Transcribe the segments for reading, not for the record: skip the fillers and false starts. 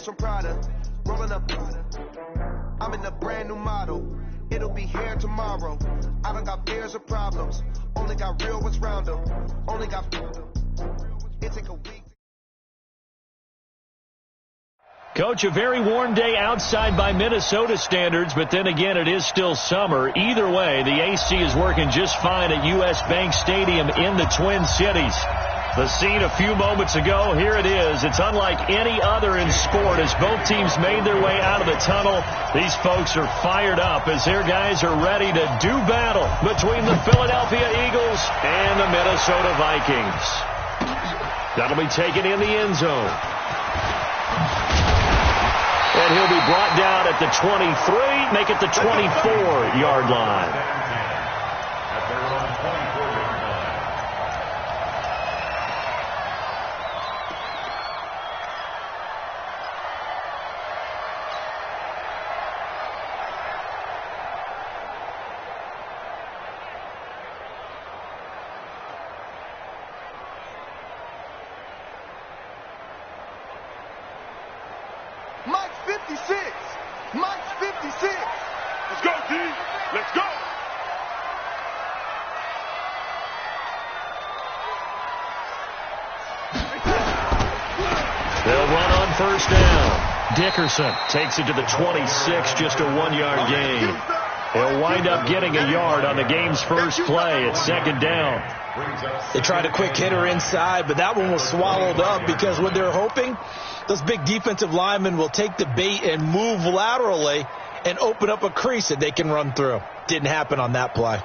Hermes from Prada, rolling up. I'm in a brand new model. It'll be here tomorrow. I don't got fears or problems. Only got real ones round them. Only got. It take a week. Coach, a very warm day outside by Minnesota standards, but then again, it is still summer. Either way, the AC is working just fine at U.S. Bank Stadium in the Twin Cities. The scene a few moments ago, here it is. It's unlike any other in sport as both teams made their way out of the tunnel. These folks are fired up as their guys are ready to do battle between the Philadelphia Eagles and the Minnesota Vikings. That'll be taken in the end zone. And he'll be brought down at the 23, make it the 24-yard line. Mike's 56. Mike's 56. Let's go, D. Let's go. They'll run on first down. Dickerson takes it to the 26, just a 1-yard gain. He'll wind up getting a yard on the game's first play at second down. They tried a quick hitter inside, but that one was swallowed up because what they're hoping, those big defensive linemen will take the bait and move laterally and open up a crease that they can run through. Didn't happen on that play.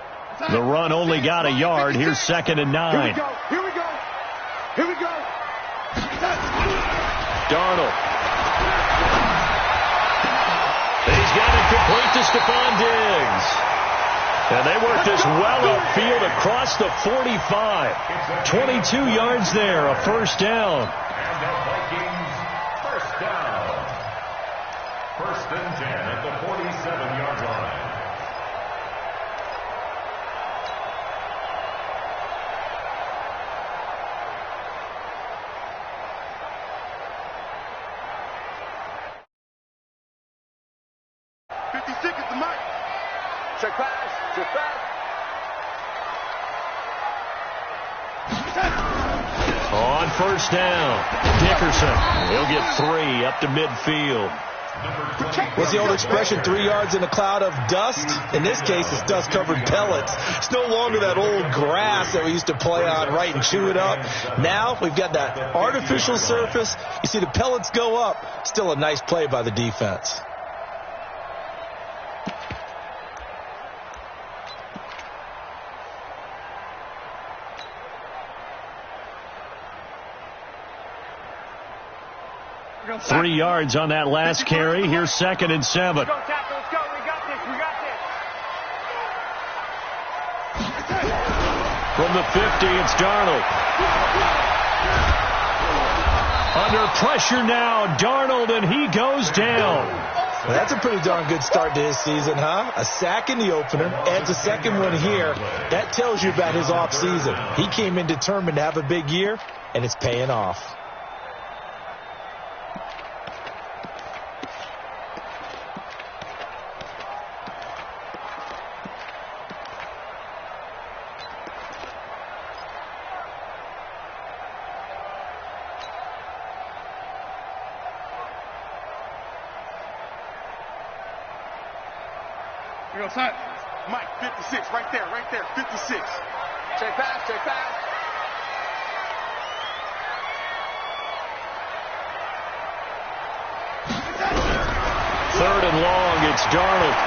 The run only got a yard. Here's 2nd and 9. Here we go. Here we go. Here we go. Darnold. He's got it complete to Stephon Diggs. And they work this well upfield across the 45. 22 yards there, a first down. And the Vikings first down. 1st and 10 at the 47-yard line. Check pass. Check pass. On first down, Dickerson. He'll get 3 up to midfield. What's the old expression, 3 yards in a cloud of dust? In this case, it's dust-covered pellets. It's no longer that old grass that we used to play on, right, and chew it up. Now we've got that artificial surface. You see the pellets go up. Still a nice play by the defense. Three yards on that last carry. Here's 2nd and 7. Let's go, tackle. Let's go. We got this. We got this. From the 50, it's Darnold. Under pressure now, Darnold, and he goes down. Well, that's a pretty darn good start to his season, huh? A sack in the opener, adds a second one here. That tells you about his offseason. He came in determined to have a big year, and it's paying off. Here goes Hunt. Mike, 56, right there, 56. Check pass, check pass. Third and long, it's Darnold.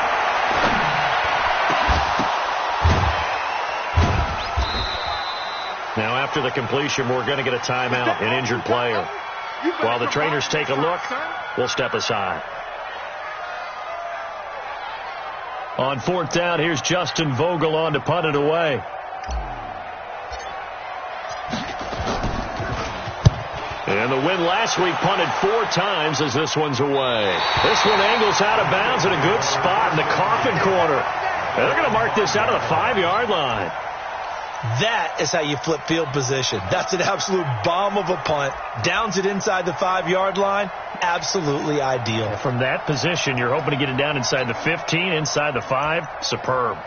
Now after the completion, we're going to get a timeout, an injured player. While the trainers take a look, we'll step aside. On 4th down, here's Justin Vogel on to punt it away. And the win last week punted 4 times as this one's away. This one angles out of bounds in a good spot in the coffin corner. And they're going to mark this out of the 5-yard line. That is how you flip field position. That's an absolute bomb of a punt. Downs it inside the 5-yard line. Absolutely ideal. From that position, you're hoping to get it down inside the 15, inside the 5. Superb.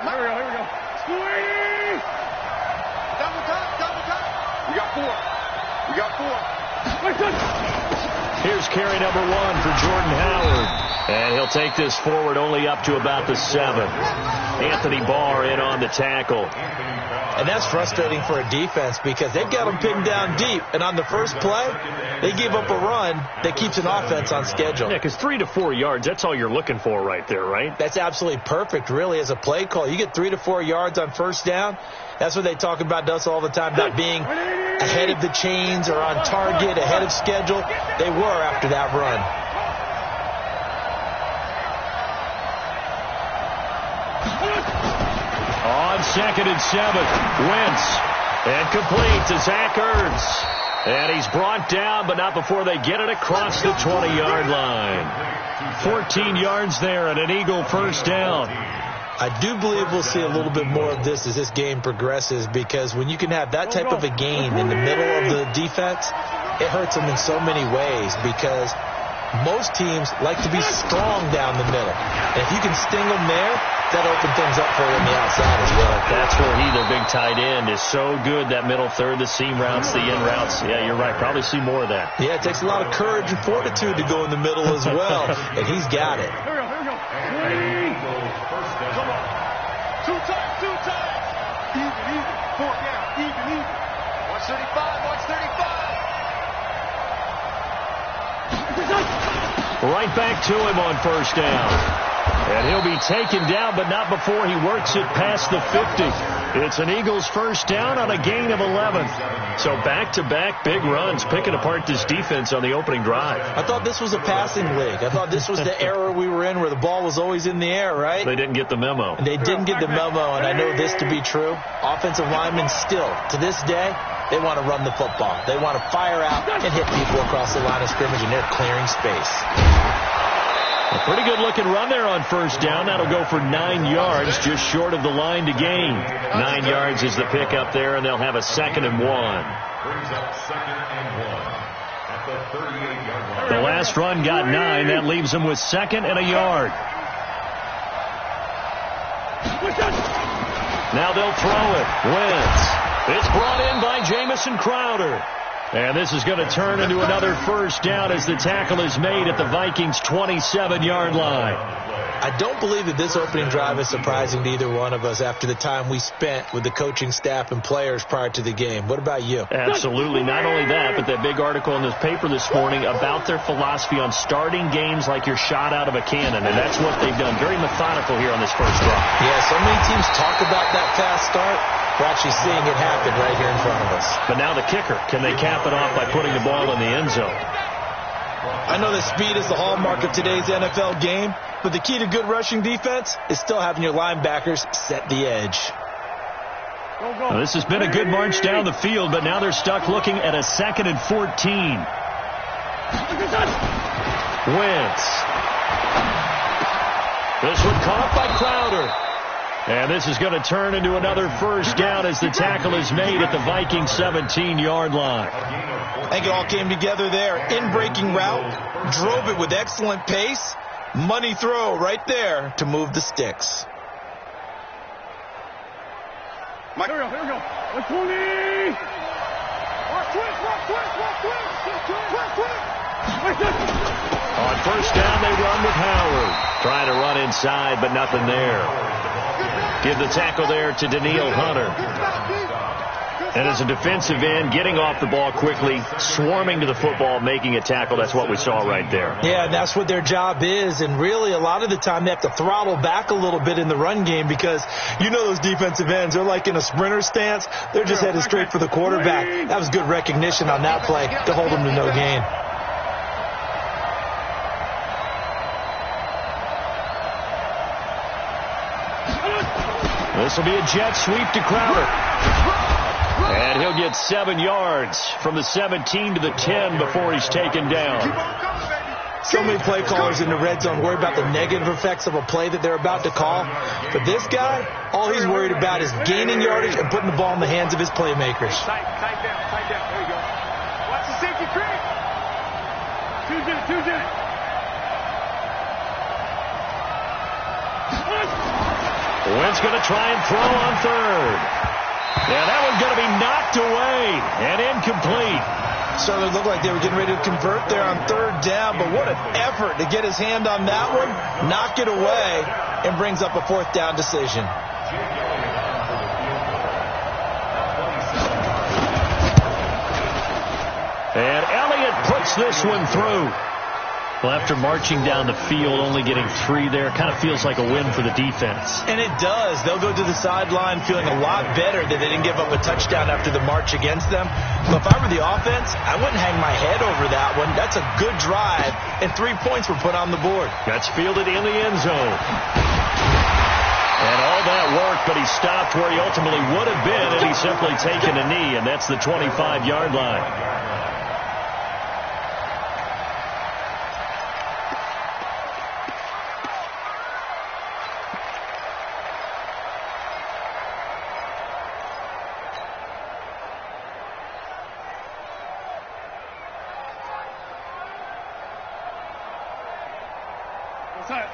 Here we go. Squeeze! Double time. We got four. Here's carry number 1 for Jordan Howard. And he'll take this forward only up to about the 7. Anthony Barr in on the tackle. And that's frustrating for a defense because they've got them pinned down deep. And on the first play, they give up a run that keeps an offense on schedule. Yeah, because 3 to 4 yards, that's all you're looking for right there, right? That's absolutely perfect, really, as a play call. You get 3 to 4 yards on first down. That's what they talk about us all the time, not being ahead of the chains or on target, ahead of schedule. They were after that run. On 2nd and 7, Wentz. And complete to Zach Ertz. And he's brought down, but not before they get it across the 20-yard line. 14 yards there and an Eagle first down. I do believe we'll see a little bit more of this as this game progresses, because when you can have that type of a gain in the middle of the defense, it hurts them in so many ways, because most teams like to be strong down the middle. And if you can sting them there, that'll open things up for you on the outside as well. That's where he, their big tight end, is so good, that middle third, the seam routes, the in routes. Yeah, you're right. Probably see more of that. Yeah, it takes a lot of courage and fortitude to go in the middle as well, and he's got it. Here we go. Come on. Two times. Even. 4 down. Even. 135. Right back to him on first down. And he'll be taken down, but not before he works it past the 50. It's an Eagles first down on a gain of 11. So back-to-back big runs, picking apart this defense on the opening drive. I thought this was a passing league. I thought this was the era we were in where the ball was always in the air, right? They didn't get the memo. They didn't get the memo, and I know this to be true. Offensive linemen still, to this day, they want to run the football. They want to fire out and hit people across the line of scrimmage, and they're clearing space. A pretty good-looking run there on first down. That'll go for 9 yards, just short of the line to gain. 9 yards is the pick up there, and they'll have a 2nd and 1. Brings up 2nd and 1 at the 38-yard line. The last run got 9. That leaves them with 2nd and a yard. Now they'll throw it. Wentz. It's brought in by Jamison Crowder. And this is going to turn into another first down as the tackle is made at the Vikings' 27-yard line. I don't believe that this opening drive is surprising to either one of us after the time we spent with the coaching staff and players prior to the game. What about you? Absolutely. Not only that, but that big article in the paper this morning about their philosophy on starting games like you're shot out of a cannon, and that's what they've done. Very methodical here on this first drive. Yeah, so many teams talk about that fast start. We're actually seeing it happen right here in front of us. But now the kicker. Can they cap it off by putting the ball in the end zone? I know that speed is the hallmark of today's NFL game, but the key to good rushing defense is still having your linebackers set the edge. Well, this has been a good march down the field, but now they're stuck looking at a 2nd and 14. Wentz. This one caught by Crowder. And this is going to turn into another first down as the tackle is made at the Vikings' 17-yard line. I think it all came together there. In-breaking route, drove it with excellent pace. Money throw right there to move the sticks. Here we go. 120. On first down, they run with Howard. Trying to run inside, but nothing there. Give the tackle there to Daniil Hunter. And as a defensive end, getting off the ball quickly, swarming to the football, making a tackle, that's what we saw right there. Yeah, and that's what their job is. And really, a lot of the time, they have to throttle back a little bit in the run game because you know those defensive ends, they're like in a sprinter stance. They're just headed straight for the quarterback. That was good recognition on that play to hold them to no gain. This will be a jet sweep to Crowder. And he'll get 7 yards from the 17 to the 10 before he's taken down. So many play callers in the red zone worry about the negative effects of a play that they're about to call. But this guy, all he's worried about is gaining yardage and putting the ball in the hands of his playmakers. Tight down. There you go. Watch the safety creep. Two's in it. Wynn's going to try and throw on third. Yeah, that one's going to be knocked away and incomplete. Certainly looked like they were getting ready to convert there on third down, but what an effort to get his hand on that one, knock it away, and brings up a fourth down decision. And Elliott puts this one through. Well, after marching down the field, only getting 3 there, kind of feels like a win for the defense. And it does. They'll go to the sideline feeling a lot better that they didn't give up a touchdown after the march against them. But if I were the offense, I wouldn't hang my head over that one. That's a good drive, and 3 points were put on the board. That's fielded in the end zone. And all that work, but he stopped where he ultimately would have been, and he's simply taken a knee, and that's the 25-yard line.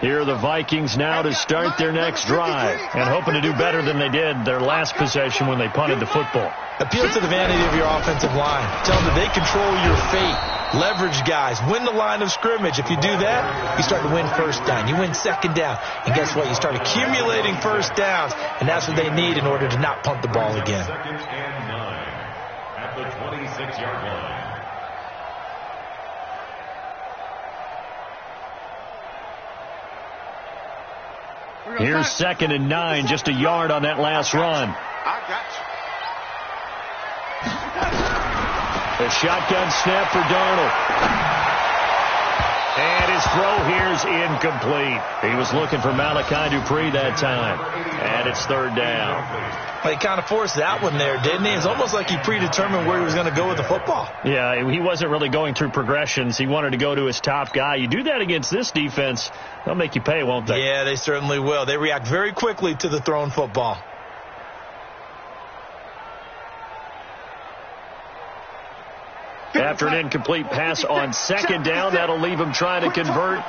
Here are the Vikings now to start their next drive and hoping to do better than they did their last possession when they punted the football. Appeal to the vanity of your offensive line. Tell them that they control your fate. Leverage guys. Win the line of scrimmage. If you do that, you start to win first down. You win second down. And guess what? You start accumulating first downs, and that's what they need in order to not punt the ball again. Second and 9 at the 26-yard line. Here's 2nd and 9, just a yard on that last run. I got you. A shotgun snap for Darnold. And his throw here's incomplete. He was looking for Malachi Dupree that time. And it's 3rd down. Well, he kind of forced that one there, didn't he? It's almost like he predetermined where he was going to go with the football. Yeah, he wasn't really going through progressions. He wanted to go to his top guy. You do that against this defense, they'll make you pay, won't they? Yeah, they certainly will. They react very quickly to the thrown football. After an incomplete pass on 2nd down, that'll leave him trying to convert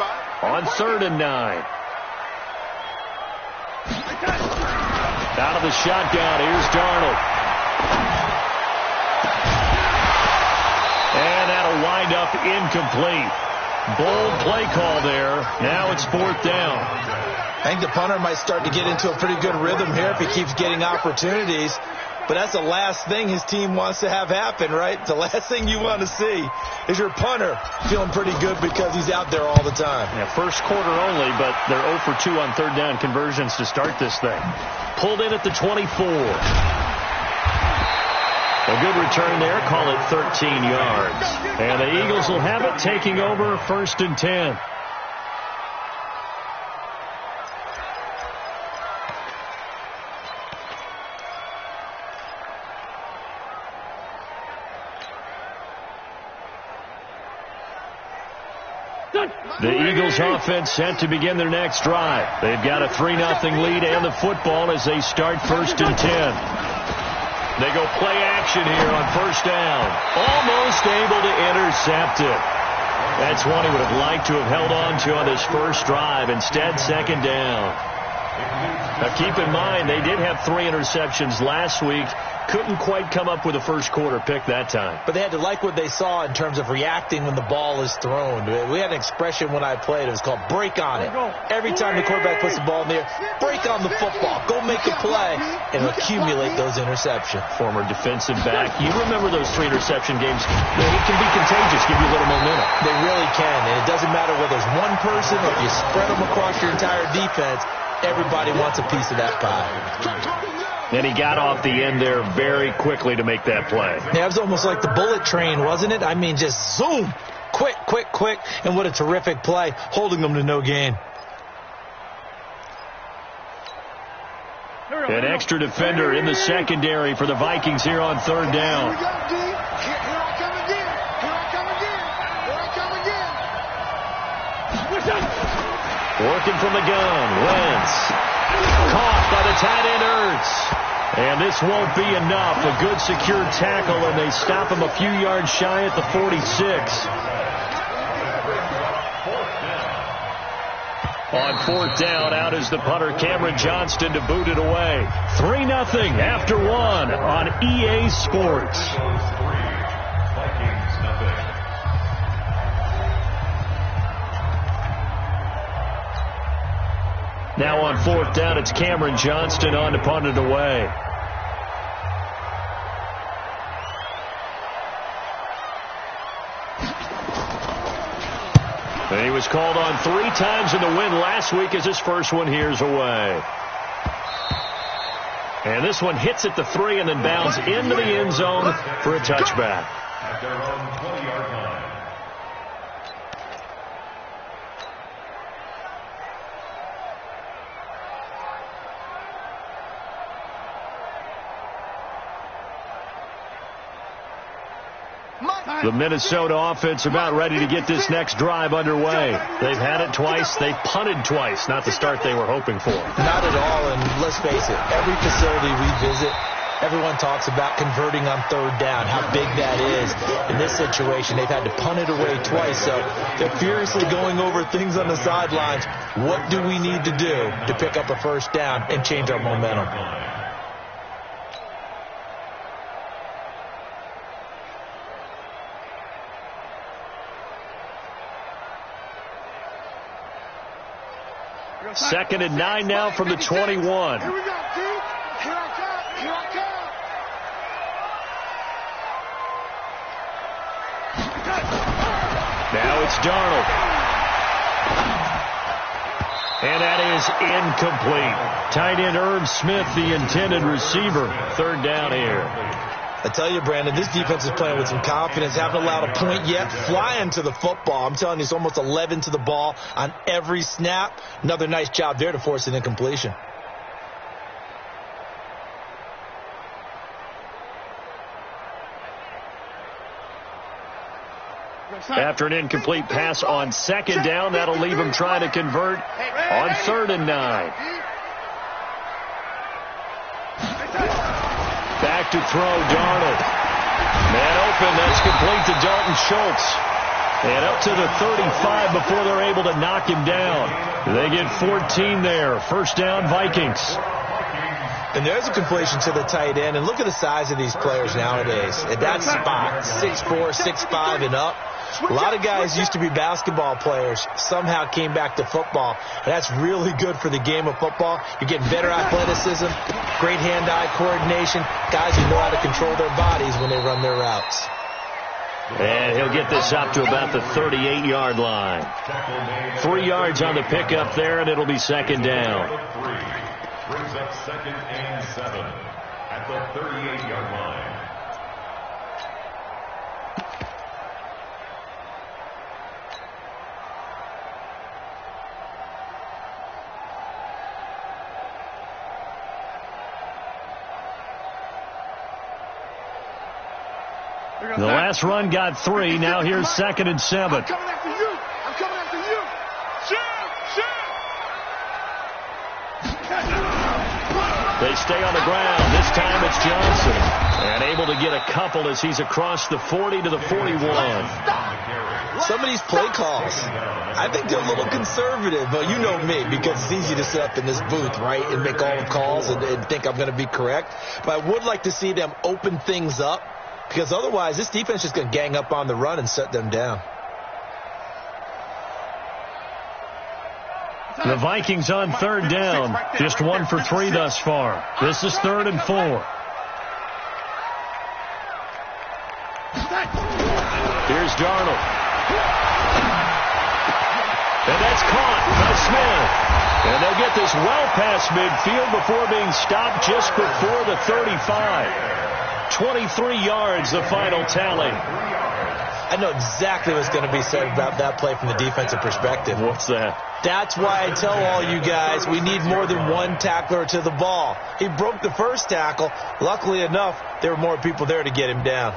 on 3rd and 9. Out of the shotgun, here's Darnold. And that'll wind up incomplete. Bold play call there. Now it's 4th down. I think the punter might start to get into a pretty good rhythm here if he keeps getting opportunities. But that's the last thing his team wants to have happen, right? The last thing you want to see is your punter feeling pretty good because he's out there all the time. Yeah, first quarter only, but they're 0 for 2 on 3rd down conversions to start this thing. Pulled in at the 24. A good return there. Call it 13 yards. And the Eagles will have it, taking over 1st and 10. The Eagles offense set to begin their next drive. They've got a 3-0 lead and the football as they start 1st and 10. They go play action here on 1st down. Almost able to intercept it. That's one he would have liked to have held on to on this first drive. Instead, 2nd down. Now keep in mind, they did have 3 interceptions last week. Couldn't quite come up with a first quarter pick that time. But they had to like what they saw in terms of reacting when the ball is thrown. We had an expression when I played. It was called break on it. Every time the quarterback puts the ball in the air, break on the football. Go make a play and accumulate those interceptions. Former defensive back. You remember those 3 interception games. It can be contagious, give you a little momentum. They really can. And it doesn't matter whether it's one person or if you spread them across your entire defense. Everybody wants a piece of that pie. And he got off the end there very quickly to make that play. Yeah, it was almost like the bullet train, wasn't it? I mean, just zoom. Quick. And what a terrific play, holding them to no gain. An extra defender in the secondary for the Vikings here on 3rd down. Working from the gun. Wentz. Caught by the tight end Ertz. And this won't be enough. A good secure tackle, and they stop him a few yards shy at the 46. On 4th down, out is the punter, Cameron Johnston, to boot it away. 3-0 after 1 on EA Sports. Now on 4th down, it's Cameron Johnston on to punt it away. And he was called on 3 times in the win last week as his first one here's away. And this one hits at the 3 and then bounds into the end zone for a touchback. At their own 20-yard line. The Minnesota offense about ready to get this next drive underway. They've had it twice. They've punted twice. Not the start they were hoping for. Not at all, and let's face it, every facility we visit, everyone talks about converting on 3rd down, how big that is. In this situation, they've had to punt it away twice, so they're furiously going over things on the sidelines. What do we need to do to pick up a 1st down and change our momentum? Second and 9 now from the 21. Here we go, dude. Here I come. Here I come. Now it's Darnold. And that is incomplete. Tight end Irv Smith, the intended receiver. 3rd down here. I tell you, Brandon, this defense is playing with some confidence. Haven't allowed a point yet. Flying to the football. I'm telling you, it's almost 11 to the ball on every snap. Another nice job there to force an incompletion. After an incomplete pass on 2nd down, that'll leave him trying to convert on 3rd and 9. Back to throw, Darnold. Man open, that's complete to Dalton Schultz. And up to the 35 before they're able to knock him down. They get 14 there. 1st down, Vikings. And there's a completion to the tight end. And look at the size of these players nowadays. At that spot, 6'4", 6'5", and up. A lot of guys used to be basketball players, somehow came back to football. And that's really good for the game of football. You're getting better athleticism, great hand-eye coordination, guys who know how to control their bodies when they run their routes. And he'll get this up to about the 38-yard line. 3 yards on the pickup there, and it'll be 2nd down. Brings up 2nd and 7 at the 38-yard line. The last run got 3. Now here's 2nd and 7. I'm coming after you. I'm coming after you. They stay on the ground. This time it's Johnson. And able to get a couple as he's across the 40 to the 41. Some of these play calls, I think they're a little conservative. But you know me, because it's easy to sit up in this booth, right, and make all the calls and think I'm going to be correct. But I would like to see them open things up, because otherwise this defense is going to gang up on the run and set them down. The Vikings on 3rd down. Just 1 for 3 thus far. This is 3rd and 4. Here's Darnold. And that's caught by Smith. And they'll get this well past midfield before being stopped just before the 35. 23 yards, the final tally. I know exactly what's going to be said about that play from the defensive perspective. What's that? That's why I tell all you guys we need more than one tackler to the ball. He broke the first tackle. Luckily enough, there were more people there to get him down.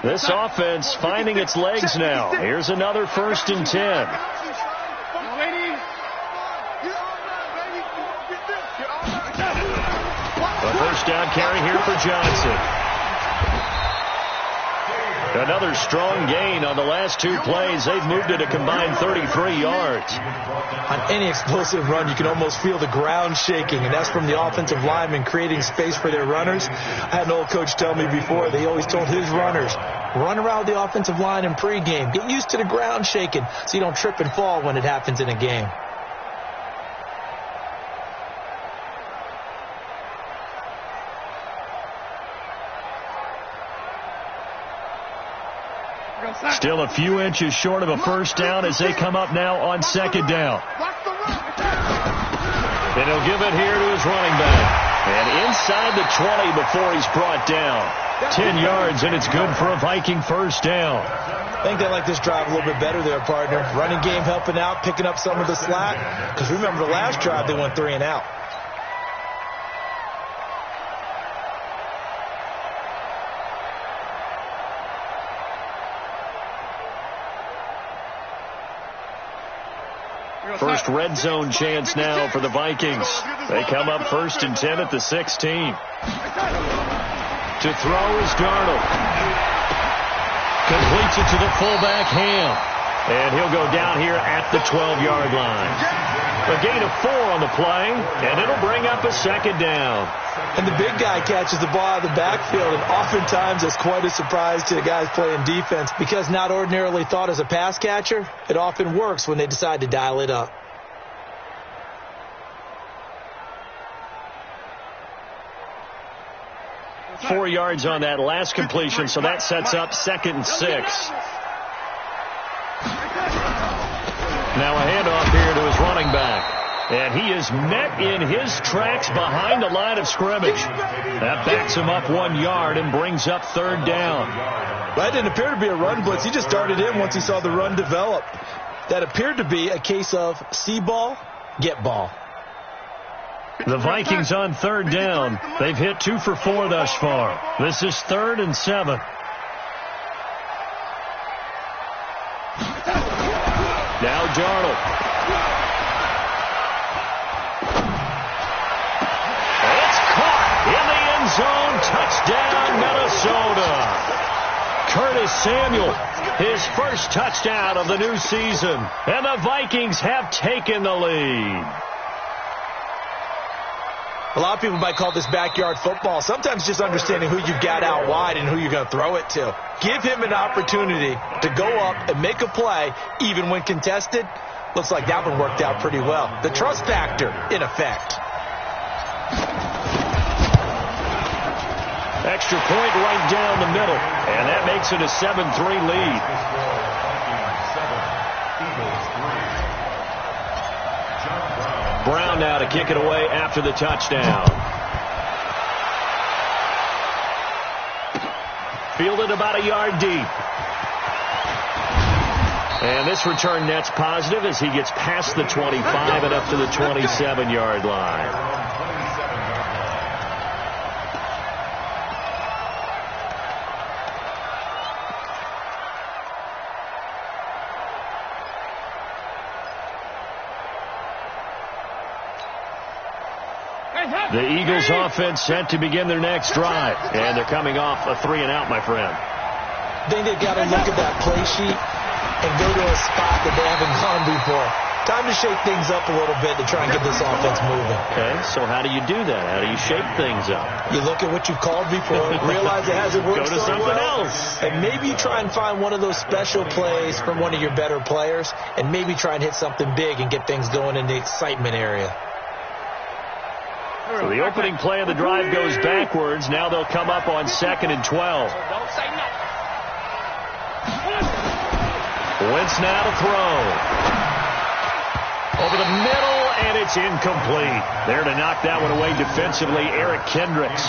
This offense finding its legs now. Here's another 1st and 10. A first down carry here for Johnson. Another strong gain on the last 2 plays. They've moved it a combined 33 yards. On any explosive run, you can almost feel the ground shaking, and that's from the offensive linemen creating space for their runners. I had an old coach tell me before, they always told his runners, run around the offensive line in pregame. Get used to the ground shaking so you don't trip and fall when it happens in a game. Still a few inches short of a first down as they come up now on 2nd down. And he'll give it here to his running back. And inside the 20 before he's brought down. 10 yards, and it's good for a Viking first down. I think they like this drive a little bit better there, partner. Running game helping out, picking up some of the slack. Because remember the last drive, they went 3 and out. First red zone chance now for the Vikings. They come up 1st and 10 at the 16. To throw is Darnold. Completes it to the fullback, Ham. And he'll go down here at the 12-yard line. A gain of 4 on the play, and it'll bring up a 2nd down. And the big guy catches the ball out of the backfield, and oftentimes it's quite a surprise to the guys playing defense because not ordinarily thought as a pass catcher, it often works when they decide to dial it up. Four yards on that last completion, so that sets up 2nd and 6. Now a handoff here to his running back. And he is met in his tracks behind the line of scrimmage. That backs him up 1 yard and brings up 3rd down. That didn't appear to be a run blitz. He just darted in once he saw the run develop. That appeared to be a case of see ball, get ball. The Vikings on 3rd down. They've hit 2 for 4 thus far. This is 3rd and 7. Now Darnold. It's caught in the end zone. Touchdown, Minnesota. Curtis Samuel, his first touchdown of the new season. And the Vikings have taken the lead. A lot of people might call this backyard football. Sometimes just understanding who you've got out wide and who you're going to throw it to. Give him an opportunity to go up and make a play, even when contested. Looks like that one worked out pretty well. The trust factor, in effect. Extra point right down the middle, and that makes it a 7-3 lead. Brown now to kick it away after the touchdown. Fielded about a yard deep. And this return net's positive as he gets past the 25 and up to the 27-yard line. The Eagles offense set to begin their next drive. And they're coming off a 3-and-out, my friend. I think they've got to look at that play sheet and go to a spot that they haven't gone before. Time to shake things up a little bit to try and get this offense moving. Okay, so how do you do that? How do you shake things up? You look at what you've called before, realize it hasn't worked so something well, else. And maybe you try and find one of those special plays from one of your better players, and maybe try and hit something big and get things going in the excitement area. So the opening play of the drive goes backwards. Now they'll come up on 2nd and 12. Wentz now to throw. Over the middle, and it's incomplete. There to knock that one away defensively, Eric Kendricks.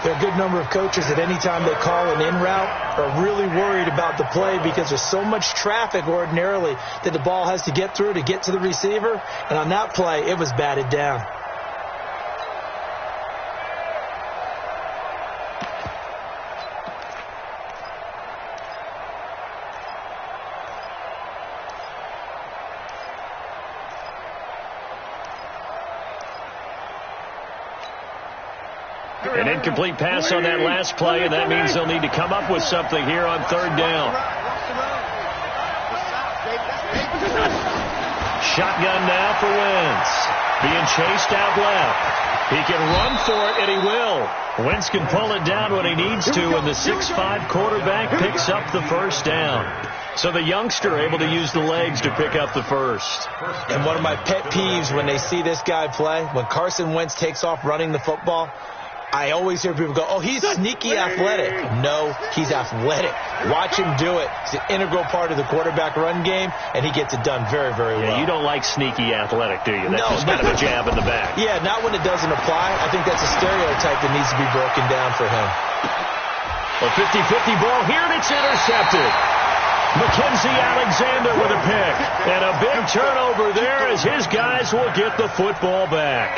There are a good number of coaches that any time they call an in route are really worried about the play because there's so much traffic ordinarily that the ball has to get through to get to the receiver. And on that play, it was batted down. An incomplete pass on that last play, and that means they'll need to come up with something here on third down. Shotgun now for Wentz. Being chased out left. He can run for it, and he will. Wentz can pull it down when he needs to, and the 6'5" quarterback picks up the first down. So the youngster able to use the legs to pick up the first. And one of my pet peeves when they see this guy play, when Carson Wentz takes off running the football, I always hear people go, oh, he's sneaky athletic. No, he's athletic. Watch him do it. It's an integral part of the quarterback run game, and he gets it done very, very well. Yeah, you don't like sneaky athletic, do you? That's just kind of a jab in the back. Yeah, not when it doesn't apply. I think that's a stereotype that needs to be broken down for him. A 50-50 ball here, and it's intercepted. Mackenzie Alexander with a pick. And a big turnover there as his guys will get the football back.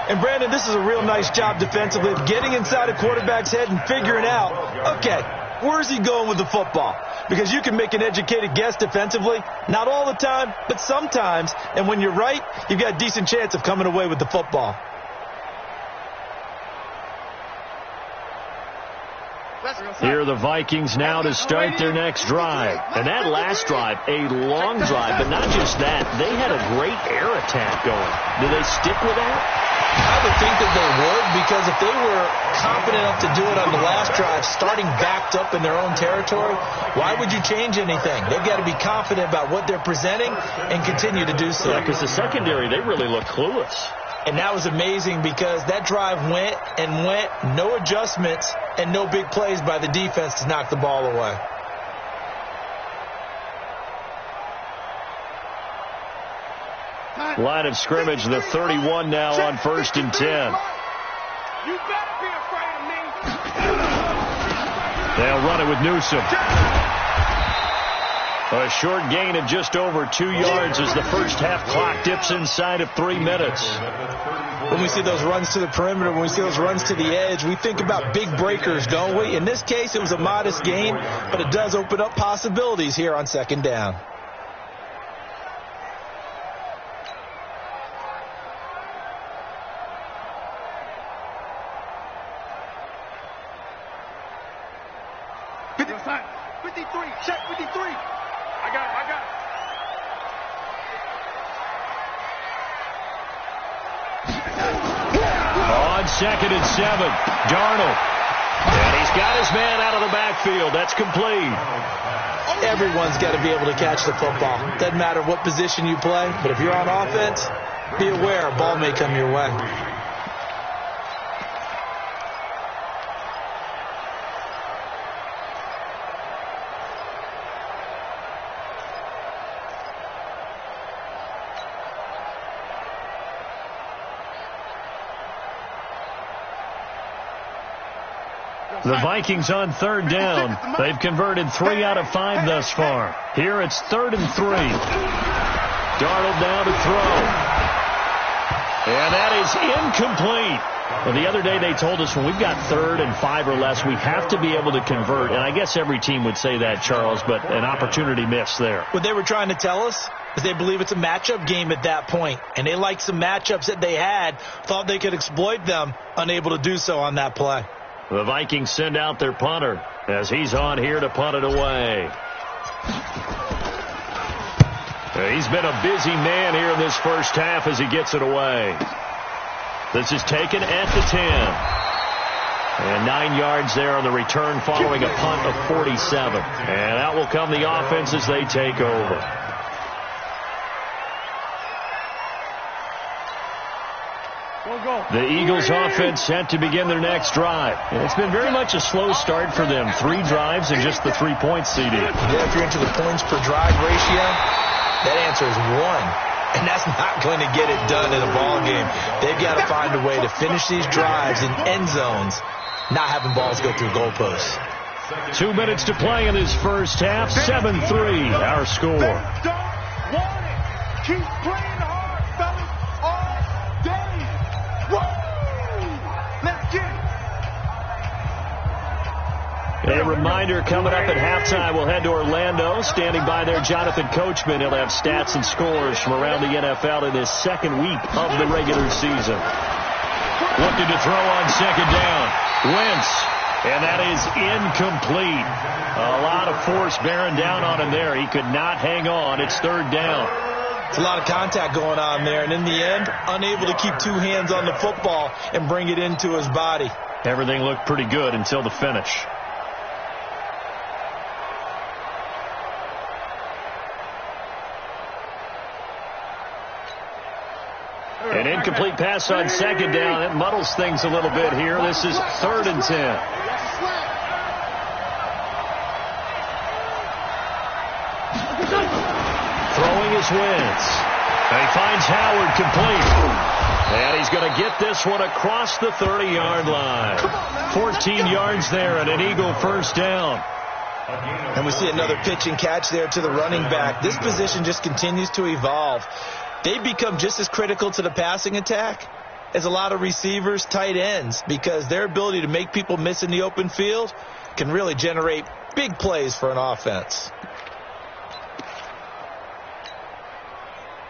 And, Brandon, this is a real nice job defensively of getting inside a quarterback's head and figuring out, okay, where's he going with the football? Because you can make an educated guess defensively. Not all the time, but sometimes. And when you're right, you've got a decent chance of coming away with the football. Here are the Vikings now to start their next drive. And that last drive, a long drive, but not just that. They had a great air attack going. Do they stick with that? I would think that they would, because if they were confident enough to do it on the last drive, starting backed up in their own territory, why would you change anything? They've got to be confident about what they're presenting and continue to do so. Yeah, because the secondary, they really look clueless. And that was amazing because that drive went and went, no adjustments and no big plays by the defense to knock the ball away. Line of scrimmage, the 31 now on 1st and 10. You better be afraid of me. They'll run it with Newsom. A short gain of just over 2 yards as the first half clock dips inside of 3 minutes. When we see those runs to the perimeter, when we see those runs to the edge, we think about big breakers, don't we? In this case, it was a modest gain, but it does open up possibilities here on second down. Check 53. I got it. On 2nd and 7, Darnold. And he's got his man out of the backfield. That's complete. Everyone's got to be able to catch the football. Doesn't matter what position you play, but if you're on offense, be aware a ball may come your way. The Vikings on 3rd down. They've converted 3 out of 5 thus far. Here it's 3rd and 3. Darnold now to throw. And that is incomplete. Well, the other day they told us when we've got 3rd and 5 or less, we have to be able to convert. And I guess every team would say that, Charles, but an opportunity missed there. What they were trying to tell us is they believe it's a matchup game at that point. And they liked some matchups that they had, thought they could exploit them, unable to do so on that play. The Vikings send out their punter as he's on here to punt it away. He's been a busy man here in this first half as he gets it away. This is taken at the 10. And 9 yards there on the return following a punt of 47. And out will come the offense as they take over. The Eagles offense set to begin their next drive. And it's been very much a slow start for them. 3 drives and just the 3 points, CD. Yeah, if you're into the points per drive ratio, that answer is 1. And that's not going to get it done in a ball game. They've got to find a way to finish these drives in end zones, not having balls go through goalposts. 2 minutes to play in this first half. 7-3 our score. Don't want it. Keep playing hard, fellas, all day. Woo! Let's get it. A reminder coming up at halftime, we'll head to Orlando. Standing by there, Jonathan Coachman. He'll have stats and scores from around the NFL in his second week of the regular season. Looking to throw on second down. Wentz. And that is incomplete. A lot of force bearing down on him there. He could not hang on. It's third down. It's a lot of contact going on there. And in the end, unable to keep two hands on the football and bring it into his body. Everything looked pretty good until the finish. An incomplete pass on second down. It muddles things a little bit here. This is 3rd and 10. Throwing is Wentz. And he finds Howard complete. And he's going to get this one across the 30-yard line. 14 yards there and an Eagle first down. And we see another pitch and catch there to the running back. This position just continues to evolve. They become just as critical to the passing attack as a lot of receivers, tight ends, because their ability to make people miss in the open field can really generate big plays for an offense.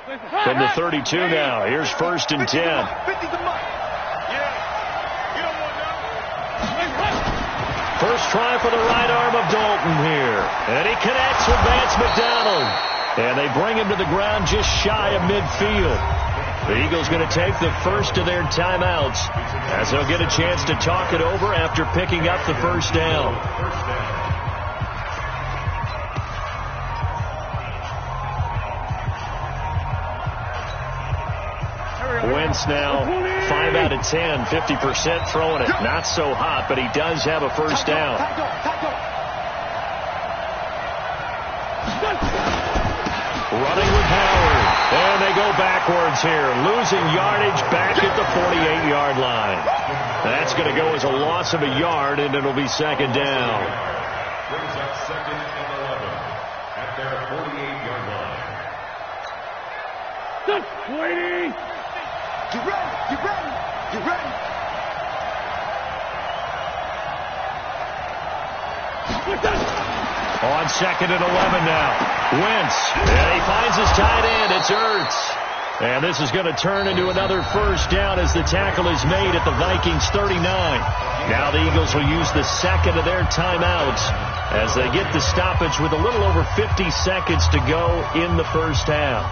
From the 32 now, here's 1st and 10. First try for the right arm of Dalton here. And he connects with Vance McDonald. And they bring him to the ground just shy of midfield. The Eagles going to take the first of their timeouts as they'll get a chance to talk it over after picking up the first down. Wentz now 5 out of 10, 50% throwing it. Not so hot, but he does have a first down. Running with Howard. And they go backwards here. Losing yardage back at the 48-yard line. That's going to go as a loss of a yard, and it'll be second down. Brings up 2nd and 11 at their 48-yard line. Waiting. Get ready. Get ready. Get ready. On 2nd and 11 now. Wentz. And he finds his tight end. It's Ertz. And this is going to turn into another first down as the tackle is made at the Vikings 39. Now the Eagles will use the second of their timeouts as they get the stoppage with a little over 50 seconds to go in the first half.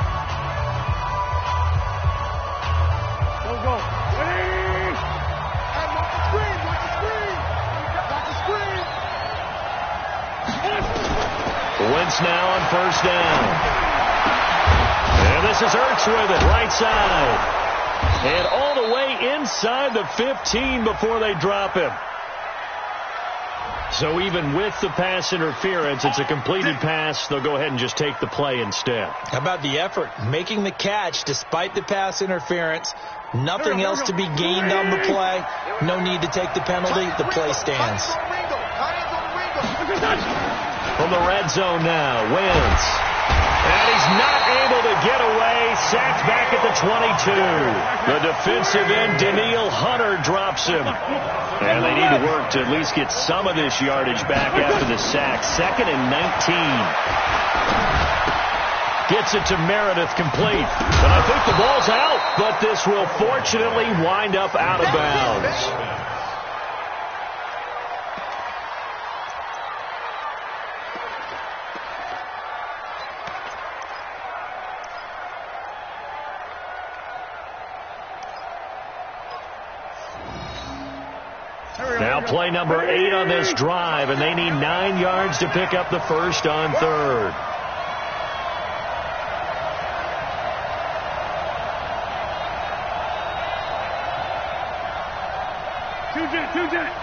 Go, go. Ready. And watch the screen. Watch the screen. Watch the screen. Wentz now on first down. And this is Ertz with it, right side. And all the way inside the 15 before they drop him. So even with the pass interference, it's a completed pass. They'll go ahead and just take the play instead. How about the effort? Making the catch despite the pass interference. Nothing else to be gained on the play. No need to take the penalty. The play stands. From the red zone now, Wentz. And he's not able to get away. Sacked back at the 22. The defensive end, Daniil Hunter, drops him. And they need to work to at least get some of this yardage back after the sack. 2nd and 19. Gets it to Meredith complete. And I think the ball's out, but this will fortunately wind up out of bounds. Now play number 8 on this drive, and they need 9 yards to pick up the first on 3rd. Two jet.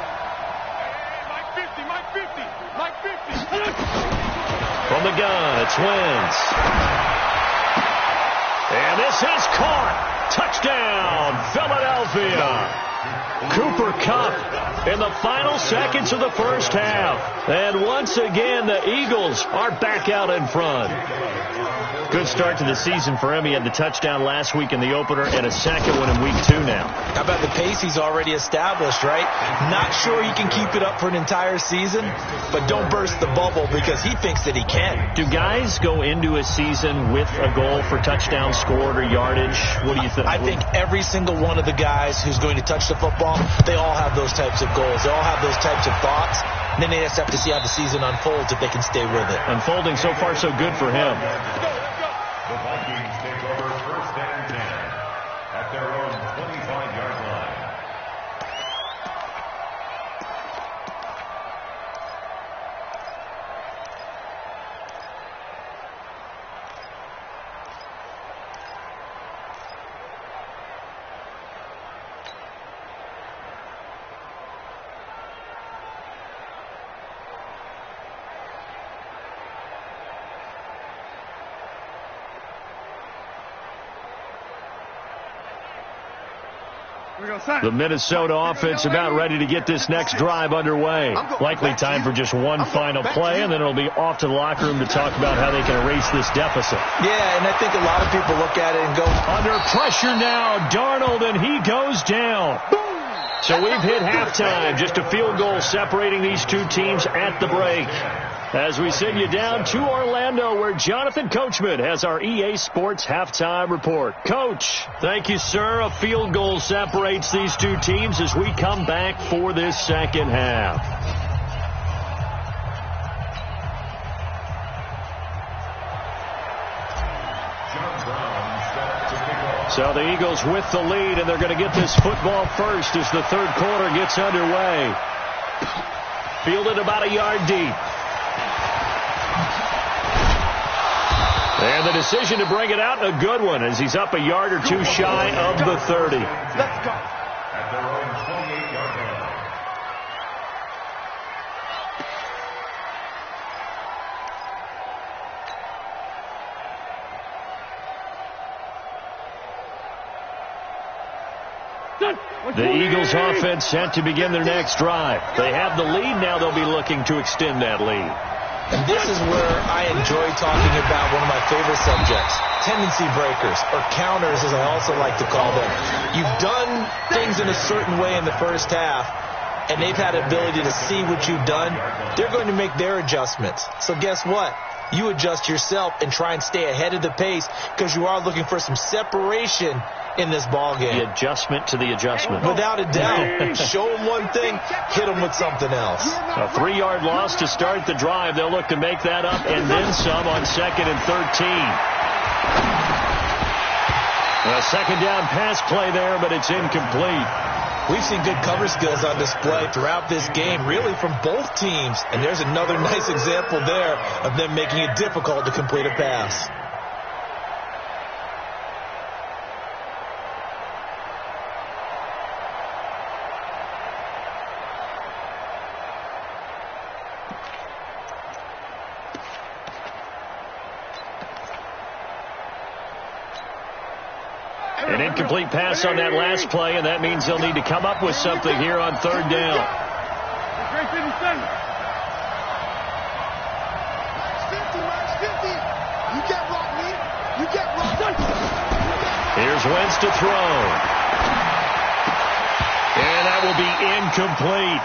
Mike 50, Mike 50, Mike 50. From the gun, it's Wentz. And this is caught. Touchdown, Philadelphia. Cooper Kupp in the final seconds of the first half. And once again, the Eagles are back out in front. Good start to the season for him. He had the touchdown last week in the opener and a second one in week 2 now. How about the pace he's already established, right? Not sure he can keep it up for an entire season, but don't burst the bubble because he thinks that he can. Do guys go into a season with a goal for touchdown scored or yardage? What do you think? I think every single one of the guys who's going to touch the of football, they all have those types of goals. They all have those types of thoughts. And then they just have to see how the season unfolds if they can stay with it. Unfolding so far so good for him. The Vikings take over 1st and 10 at their own 25-yard line. The Minnesota offense about ready to get this next drive underway. Likely time for just one final play, and then it'll be off to the locker room to talk about how they can erase this deficit. Yeah, and I think a lot of people look at it and go, under pressure now, Darnold, and he goes down. So we've hit halftime. Just a field goal separating these two teams at the break. As we send you down to Orlando, where Jonathan Coachman has our EA Sports halftime report. Coach, thank you, sir. A field goal separates these two teams as we come back for this second half. So the Eagles with the lead, and they're going to get this football first as the third quarter gets underway. Fielded about a yard deep. And the decision to bring it out, a good one, as he's up a yard or two shy of the 30. Let's go. At their own 28-yard line. The Eagles offense set to begin their next drive. They have the lead. Now they'll be looking to extend that lead. And this is where I enjoy talking about one of my favorite subjects, tendency breakers, or counters as I also like to call them. You've done things in a certain way in the first half, and they've had the ability to see what you've done. They're going to make their adjustments. So guess what? You adjust yourself and try and stay ahead of the pace because you are looking for some separation in this ball game. The adjustment to the adjustment. Without a doubt. Show them one thing, hit them with something else. A 3-yard loss to start the drive. They'll look to make that up and then some on 2nd and 13. A second down pass play there, but it's incomplete. We've seen good cover skills on display throughout this game, really from both teams. And there's another nice example there of them making it difficult to complete a pass. An incomplete pass on that last play, and that means they'll need to come up with something here on 3rd down. Here's Wentz to throw. And that will be incomplete.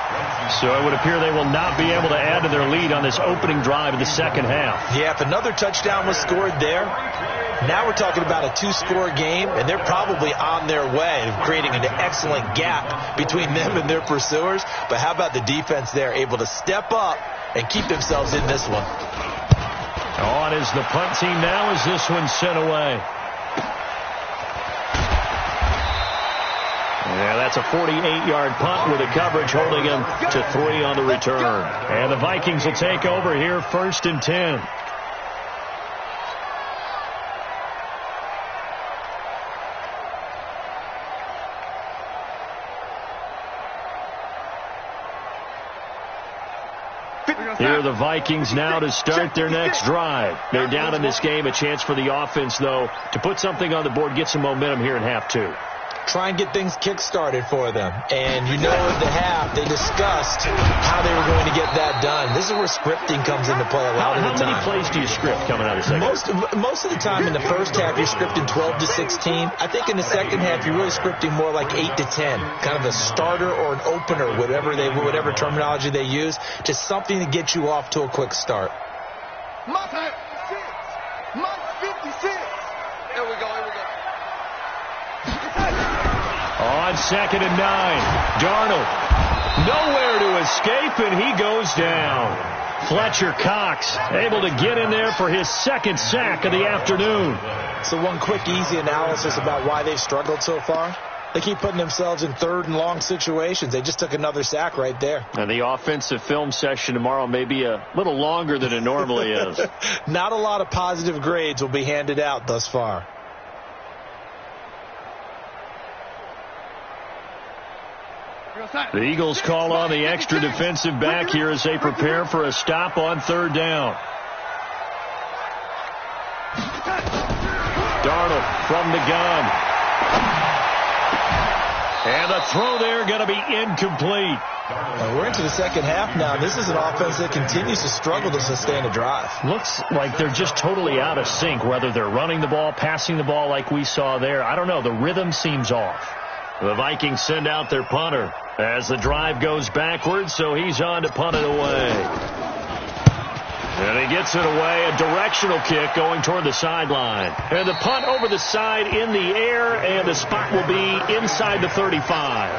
So it would appear they will not be able to add to their lead on this opening drive of the second half. Yeah, if another touchdown was scored there, now we're talking about a 2-score game, and they're probably on their way of creating an excellent gap between them and their pursuers. But how about the defense there, able to step up and keep themselves in this one? On is the punt team now as this one's sent away. Yeah, that's a 48-yard punt with a coverage holding him to 3 on the return. And the Vikings will take over here 1st and 10. Here are the Vikings now to start their next drive. They're down in this game. A chance for the offense, though, to put something on the board, get some momentum here in half 2. Try and get things kick-started for them. And you know at the half, they discussed how they were going to get that done. This is where scripting comes into play a lot of the time. How many plays do you script coming out of the second? Most of the time in the first half, you're scripting 12 to 16. I think in the second half, you're really scripting more like 8 to 10. Kind of a starter or an opener, whatever terminology they use, just something to get you off to a quick start. Mike 56. Here we go. on 2nd and 9. Darnold, nowhere to escape, and he goes down. Fletcher Cox able to get in there for his 2nd sack of the afternoon. So one quick, easy analysis about why they've struggled so far. They keep putting themselves in 3rd and long situations. They just took another sack right there. And the offensive film session tomorrow may be a little longer than it normally is. Not a lot of positive grades will be handed out thus far. The Eagles call on the extra defensive back here as they prepare for a stop on 3rd down. Darnold from the gun. And the throw there going to be incomplete. We're into the 2nd half now. This is an offense that continues to struggle to sustain a drive. Looks like they're just totally out of sync, whether they're running the ball, passing the ball like we saw there. I don't know. The rhythm seems off. The Vikings send out their punter as the drive goes backwards, so he's on to punt it away. And he gets it away, a directional kick going toward the sideline. And the punt over the side in the air, and the spot will be inside the 35.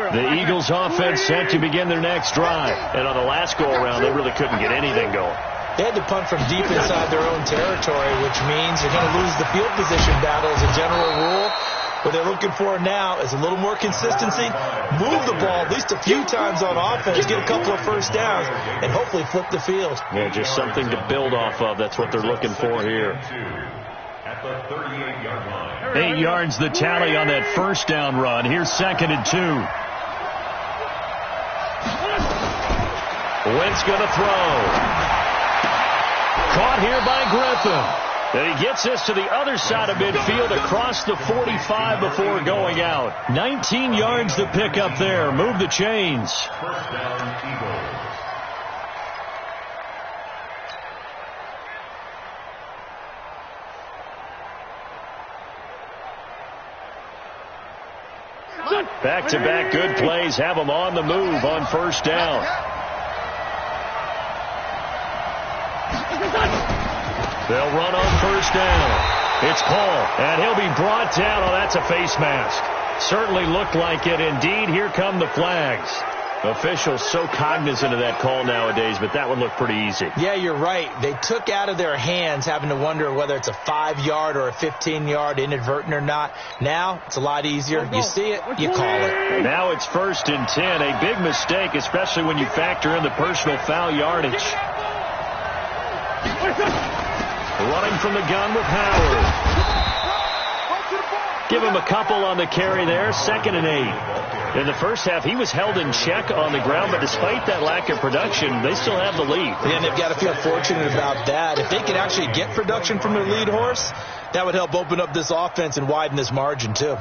The Eagles offense set to begin their next drive. And on the last go-around, they really couldn't get anything going. They had to punt from deep inside their own territory, which means they're going to lose the field position battle as a general rule. What they're looking for now is a little more consistency, move the ball at least a few times on offense, get a couple of first downs, and hopefully flip the field. Yeah, just something to build off of. That's what they're looking for here. At the 38-yard line. 8 yards the tally on that first down run. Here's 2nd and 2. Wentz going to throw. Caught here by Griffin. And he gets this to the other side of midfield across the 45 before going out. 19 yards to pick up there. Move the chains. First down, Eagles. Back-to-back good plays have them on the move on first down. They'll run on first down. It's Paul, and he'll be brought down. Oh, that's a face mask. Certainly looked like it. Indeed, here come the flags. Officials so cognizant of that call nowadays, but that would look pretty easy. Yeah, you're right. They took out of their hands having to wonder whether it's a 5-yard or a 15-yard inadvertent or not. Now, it's a lot easier. You see it, you call it. Now it's 1st and 10. A big mistake, especially when you factor in the personal foul yardage. Running from the gun with Howard. Give him a couple on the carry there. 2nd and 8. In the first half, he was held in check on the ground, but despite that lack of production, they still have the lead. And they've got to feel fortunate about that. If they could actually get production from their lead horse, that would help open up this offense and widen this margin, too.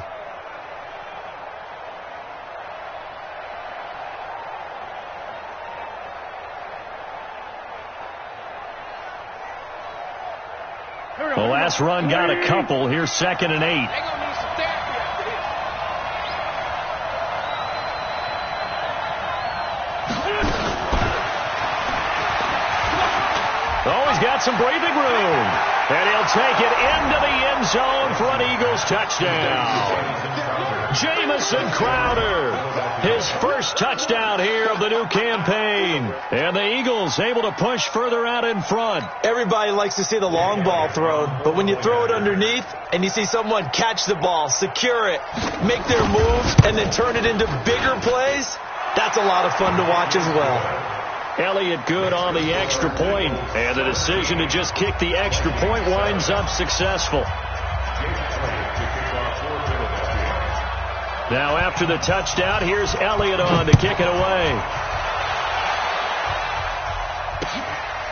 The last run got a couple. Here's 2nd and 8. Oh, he's got some breathing room. And he'll take it into the end zone for an Eagles touchdown. Jamison Crowder, his first touchdown here of the new campaign. And the Eagles able to push further out in front. Everybody likes to see the long ball thrown, but when you throw it underneath and you see someone catch the ball, secure it, make their moves, and then turn it into bigger plays, that's a lot of fun to watch as well. Elliott good on the extra point, and the decision to just kick the extra point winds up successful. Now after the touchdown, here's Elliott on to kick it away.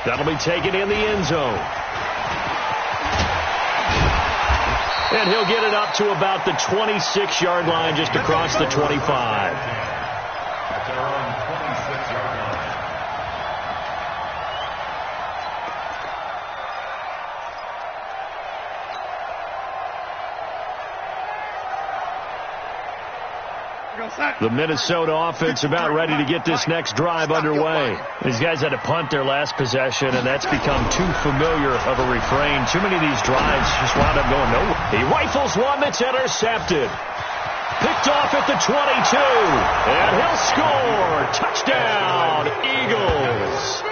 That'll be taken in the end zone. And he'll get it up to about the 26-yard line, just across the 25. At their own 26-yard line. The Minnesota offense about ready to get this next drive underway. These guys had to punt their last possession, and that's become too familiar of a refrain. Too many of these drives just wound up going nowhere. He rifles one that's intercepted. Picked off at the 22. And he'll score. Touchdown, Eagles.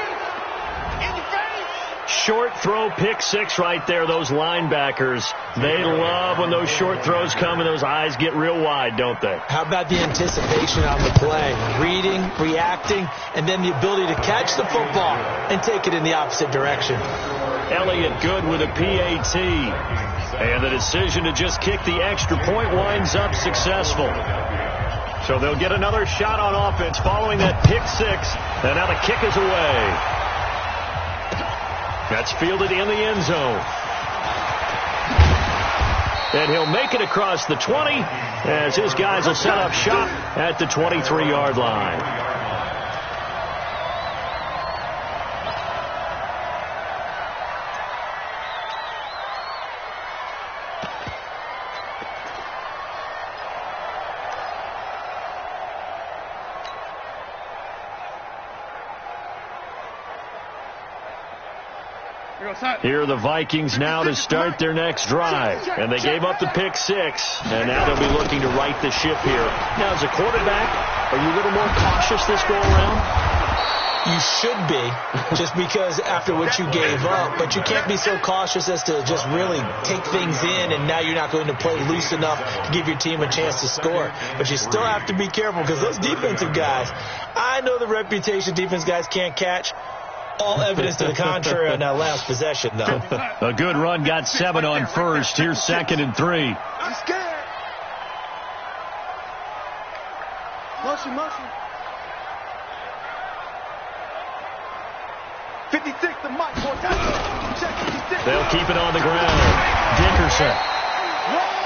Short throw, pick six right there. Those linebackers, they love when those short throws come and those eyes get real wide, don't they? How about the anticipation on the play? Reading, reacting, and then the ability to catch the football and take it in the opposite direction. Elliott good with a PAT. And the decision to just kick the extra point winds up successful. So they'll get another shot on offense following that pick six. And now the kick is away. That's fielded in the end zone. And he'll make it across the 20 as his guys will set up shop at the 23-yard line. Here are the Vikings now to start their next drive. And they gave up the pick six. And now they'll be looking to right the ship here. Now, as a quarterback, are you a little more cautious this go around? You should be, just because after what you gave up. But you can't be so cautious as to just really take things in, and now you're not going to play loose enough to give your team a chance to score. But you still have to be careful because those defensive guys, I know the reputation defense guys can't catch. All evidence to the contrary on that last possession, though. A good run got 7 on first. Here's 2nd and 3. I'm scared. Motion. 56, the mic. They'll keep it on the ground. Dickerson.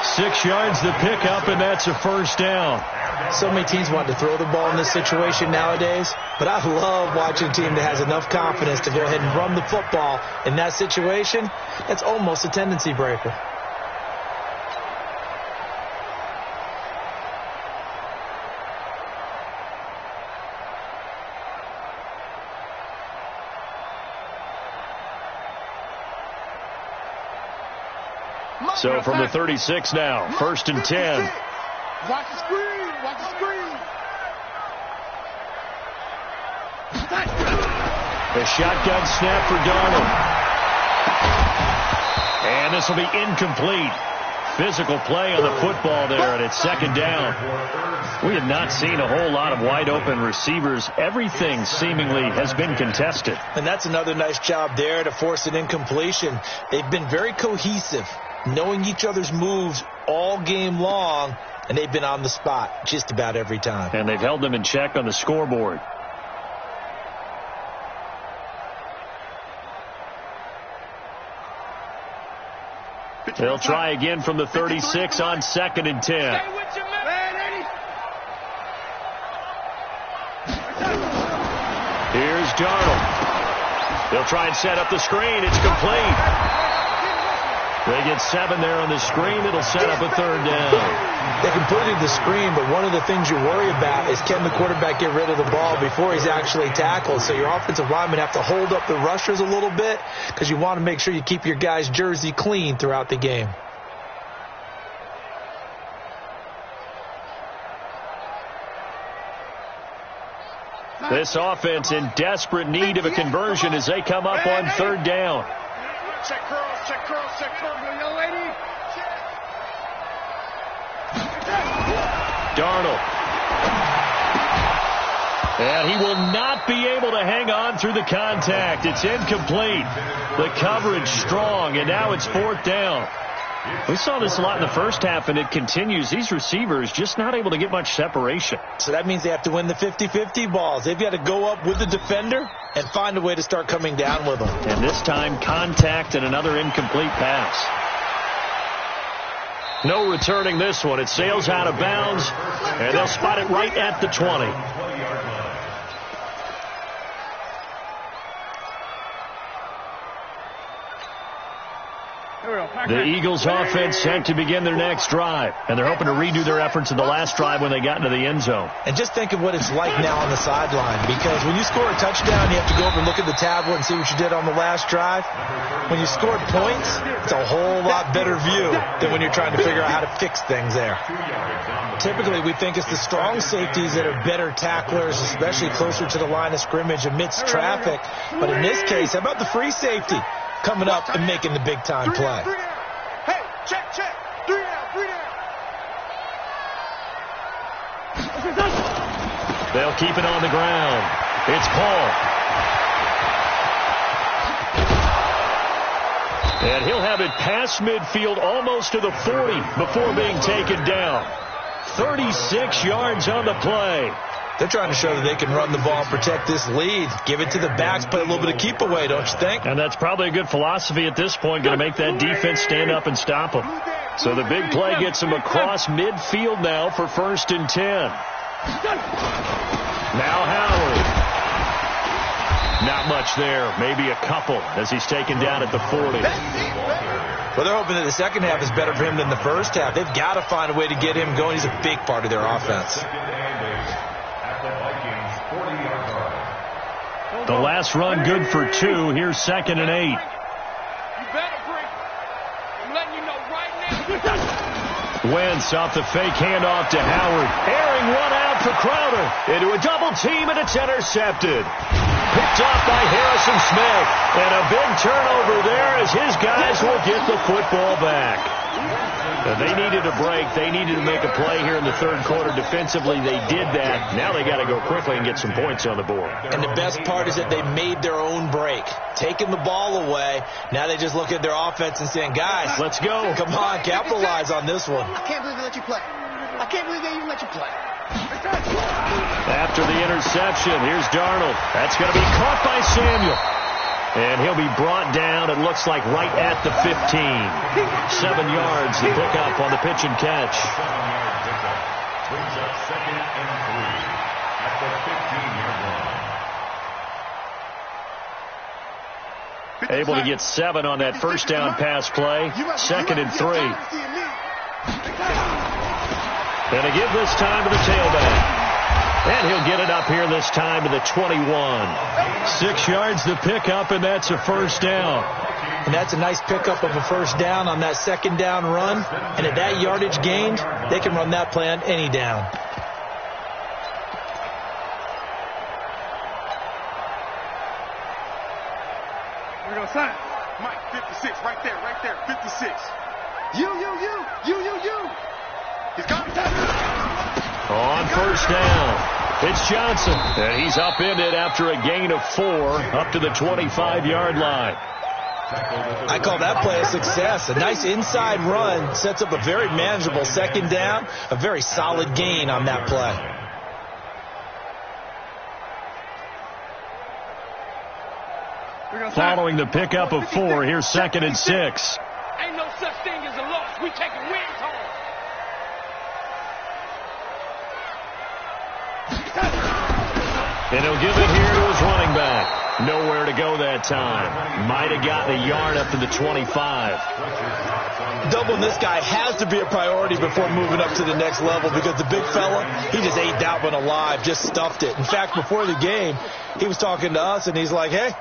6 yards the pickup, and that's a first down. So many teams want to throw the ball in this situation nowadays, but I love watching a team that has enough confidence to go ahead and run the football in that situation. That's almost a tendency breaker. So from the 36 now, 1st and 10. Watch the screen. The shotgun snap for Darnold. And this will be incomplete. Physical play on the football there, and it's 2nd down. We have not seen a whole lot of wide open receivers. Everything seemingly has been contested. And that's another nice job there to force an incompletion. They've been very cohesive, knowing each other's moves all game long, and they've been on the spot just about every time. And they've held them in check on the scoreboard. They'll try again from the 36 on 2nd and 10. Here's Darnold. They'll try and set up the screen. It's complete. They get 7 there on the screen. It'll set up a 3rd down. They completed the screen, but one of the things you worry about is can the quarterback get rid of the ball before he's actually tackled. So your offensive linemen have to hold up the rushers a little bit because you want to make sure you keep your guys' jersey clean throughout the game. This offense in desperate need of a conversion as they come up on 3rd down. Check curls, young lady. Darnold. And he will not be able to hang on through the contact. It's incomplete. The coverage strong, and now it's 4th down. We saw this a lot in the first half, and it continues. These receivers just not able to get much separation. So that means they have to win the 50-50 balls. They've got to go up with the defender and find a way to start coming down with them. And this time, contact and another incomplete pass. No returning this one. It sails out of bounds, and they'll spot it right at the 20. The Eagles offense set to begin their next drive, and they're hoping to redo their efforts in the last drive when they got into the end zone. And just think of what it's like now on the sideline, because when you score a touchdown, you have to go over and look at the tablet and see what you did on the last drive. When you scored points, it's a whole lot better view than when you're trying to figure out how to fix things there. Typically, we think it's the strong safeties that are better tacklers, especially closer to the line of scrimmage amidst traffic. But in this case, how about the free safety coming up and making the big-time play? Hey, check. 3 down. They'll keep it on the ground. It's Paul. And he'll have it past midfield almost to the 40 before being taken down. 36 yards on the play. They're trying to show that they can run the ball and protect this lead. Give it to the backs, play a little bit of keep away, don't you think? And that's probably a good philosophy at this point, going to make that defense stand up and stop them. So the big play gets them across midfield now for 1st and 10. Now Howard. Not much there, maybe a couple as he's taken down at the 40. Well, they're hoping that the second half is better for him than the first half. They've got to find a way to get him going. He's a big part of their offense. The last run good for 2. Here's 2nd and 8. You better bring it. I'm letting you know right now. Wentz off the fake handoff to Howard. Airing one out for Crowder. Into a double team, and it's intercepted. Picked off by Harrison Smith. And a big turnover there as his guys will get the football back. They needed a break. They needed to make a play here in the 3rd quarter. Defensively, they did that. Now they got to go quickly and get some points on the board. And the best part is that they made their own break. Taking the ball away. Now they just look at their offense and saying, guys, let's go. Come on, capitalize on this one. I can't believe they let you play. I can't believe they even let you play. After the interception, here's Darnold. That's going to be caught by Samuel. And he'll be brought down, it looks like, right at the 15. 7 yards to pick up on the pitch and catch. 7-yard pickup. Brings up 2nd and 3 at the 15-yard line. Able to get 7 on that first down pass play. 2nd and 3. And a give this time to the tailback. And he'll get it up here this time to the 21. 6 yards to pick up, and that's a first down. And that's a nice pickup of a first down on that 2nd down run. And at that yardage gained, they can run that play on any down. We're going to sign. Mike, 56, right there, 56. You. He's got it. On first down, it's Johnson. And he's upended after a gain of 4 up to the 25-yard line. I call that play a success. A nice inside run sets up a very manageable 2nd down. A very solid gain on that play. Following the pickup of 4, here's 2nd and 6. Ain't no such thing as a loss. We taking wins home. And he'll give it here to his running back. Nowhere to go that time. Might have gotten a yard up to the 25. Doubling this guy has to be a priority before moving up to the next level, because the big fella, he just ate that one alive, just stuffed it. In fact, before the game, he was talking to us, and he's like, hey,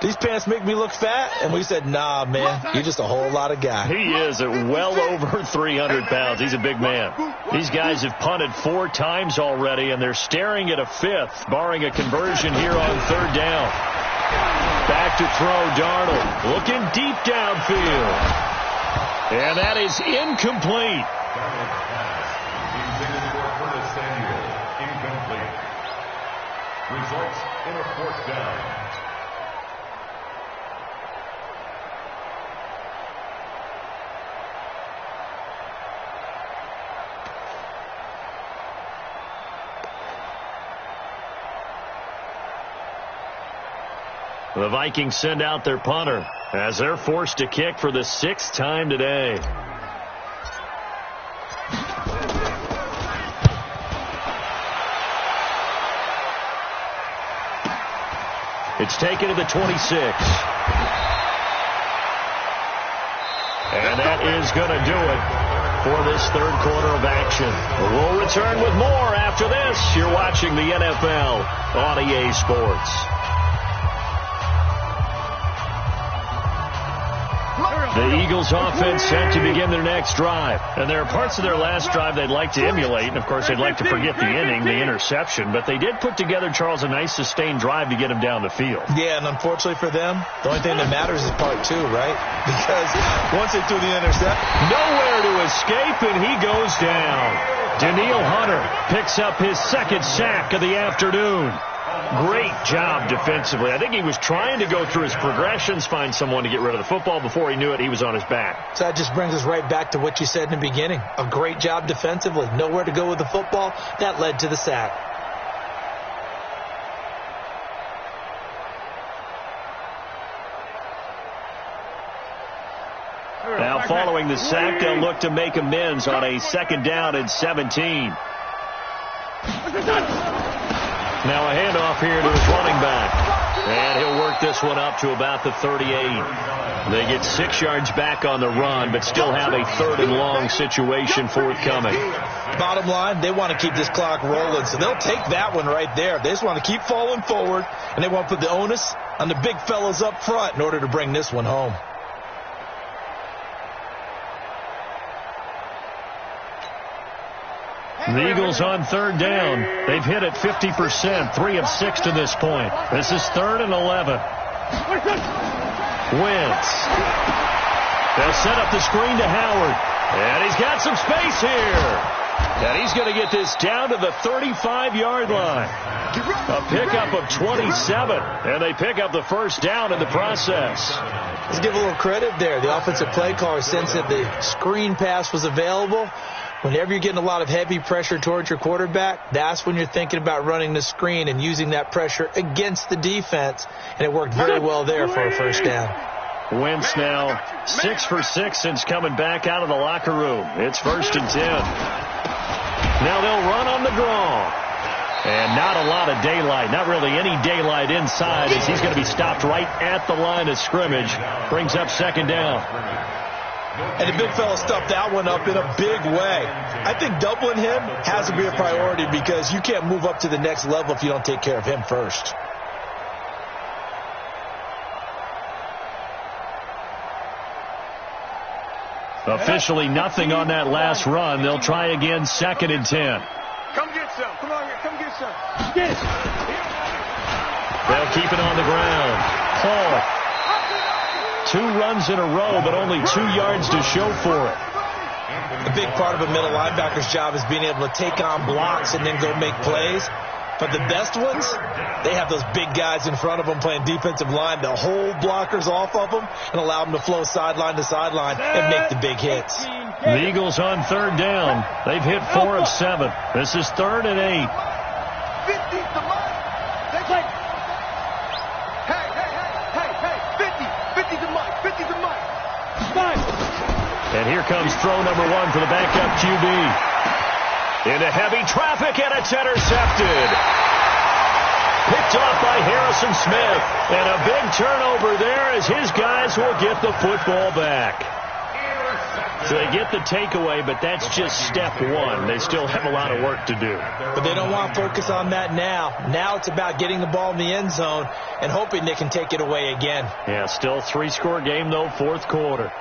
these pants make me look fat? And we said, nah, man, you're just a whole lot of guy. He is at well over 300 pounds. He's a big man. These guys have punted 4 times already, and they're staring at a 5th, barring a conversion here on 3rd down. Back to throw, Darnold, looking deep downfield. And that is incomplete. Results in a 4th down. The Vikings send out their punter as they're forced to kick for the 6th time today. It's taken to the 26. And that is going to do it for this third quarter of action. We'll return with more after this. You're watching the NFL on EA Sports. The Eagles offense set to begin their next drive. And there are parts of their last drive they'd like to emulate. And, of course, they'd like to forget the inning, the interception. But they did put together, Charles, a nice sustained drive to get him down the field. Yeah, and unfortunately for them, the only thing that matters is part two, right? Because once they threw the intercept, nowhere to escape, and he goes down. Daniil Hunter picks up his second sack of the afternoon. Great job defensively. I think he was trying to go through his progressions, find someone to get rid of the football. Before he knew it, he was on his back. So that just brings us right back to what you said in the beginning. A great job defensively. Nowhere to go with the football. That led to the sack. Now following the sack, they'll look to make amends on a 2nd down and 17. Now a handoff here to his running back. And he'll work this one up to about the 38. They get 6 yards back on the run, but still have a 3rd and long situation forthcoming. Bottom line, they want to keep this clock rolling, so they'll take that one right there. They just want to keep falling forward, and they want to put the onus on the big fellas up front in order to bring this one home. The Eagles on 3rd down. They've hit it 50%, 3 of 6 to this point. This is 3rd and 11. Wentz. They'll set up the screen to Howard. And he's got some space here. And he's going to get this down to the 35-yard line. A pickup of 27. And they pick up the 1st down in the process. Let's give a little credit there. The offensive play caller sensed that the screen pass was available. Whenever you're getting a lot of heavy pressure towards your quarterback, that's when you're thinking about running the screen and using that pressure against the defense. And it worked very well there for a 1st down. Wentz now 6 for 6 since coming back out of the locker room. It's 1st and 10. Now they'll run on the draw. And not a lot of daylight, not really any daylight inside, as he's going to be stopped right at the line of scrimmage. Brings up 2nd down. And the big fella stuffed that one up in a big way. I think doubling him has to be a priority because you can't move up to the next level if you don't take care of him first. Officially nothing on that last run. They'll try again, 2nd and 10. Come get some. Come on here. Come get some. Yes. They'll keep it on the ground. Hall. 2 runs in a row, but only 2 yards to show for it. A big part of a middle linebacker's job is being able to take on blocks and then go make plays. But the best ones, they have those big guys in front of them playing defensive line that hold blockers off of them and allow them to flow sideline to sideline and make the big hits. The Eagles on 3rd down. They've hit 4 of 7. This is 3rd and 8. 50's the mark. And here comes throw number 1 for the backup QB. Into heavy traffic, and it's intercepted. Picked off by Harrison Smith. And a big turnover there as his guys will get the football back. So they get the takeaway, but that's just step 1. They still have a lot of work to do. But they don't want to focus on that now. Now it's about getting the ball in the end zone and hoping they can take it away again. Yeah, still 3-score game, though, 4th quarter.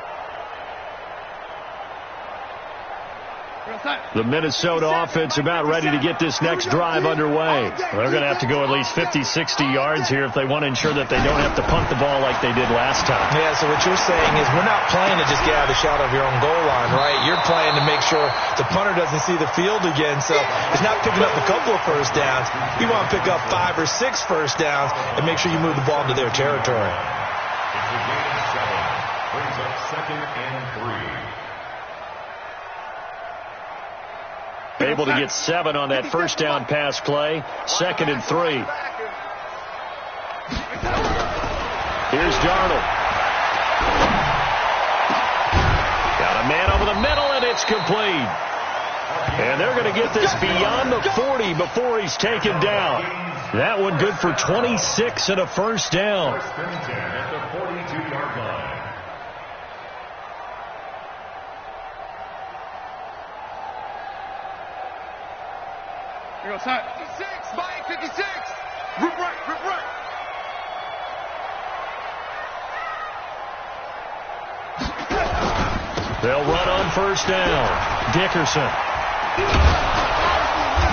The Minnesota offense about ready to get this next drive underway. They're going to have to go at least 50, 60 yards here if they want to ensure that they don't have to punt the ball like they did last time. Yeah, so what you're saying is we're not playing to just get out of the shot of your own goal line, right? You're playing to make sure the punter doesn't see the field again. So it's not picking up a couple of 1st downs. You want to pick up 5 or 6 1st downs and make sure you move the ball into their territory. It's a gain of 7. Brings up 2nd and 3. Able to get 7 on that 1st down pass play. 2nd and 3. Here's Darnold. Got a man over the middle, and it's complete. And they're going to get this beyond the 40 before he's taken down. That one good for 26 and a 1st down. 1st and 10 at the 42-yard line. Here goes, 56, Mike, 56. Rip right, rip right. They'll run on first down. Dickerson.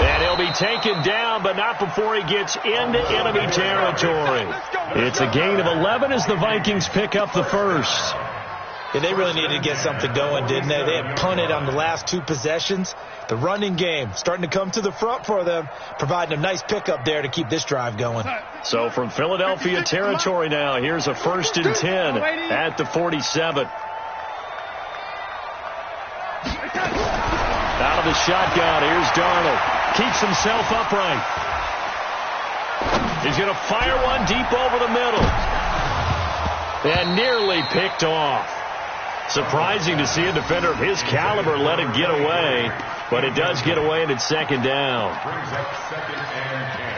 And he'll be taken down, but not before he gets into enemy territory. It's a gain of 11 as the Vikings pick up the first. Yeah, they really needed to get something going, didn't they? They had punted on the last two possessions. The running game starting to come to the front for them, providing a nice pickup there to keep this drive going. So from Philadelphia territory now, here's a 1st and 10 at the 47. Out of the shotgun, here's Darnold. Keeps himself upright. He's going to fire one deep over the middle. And nearly picked off. Surprising to see a defender of his caliber let it get away, but it does get away and it's 2nd down. Brings up 2nd and 10.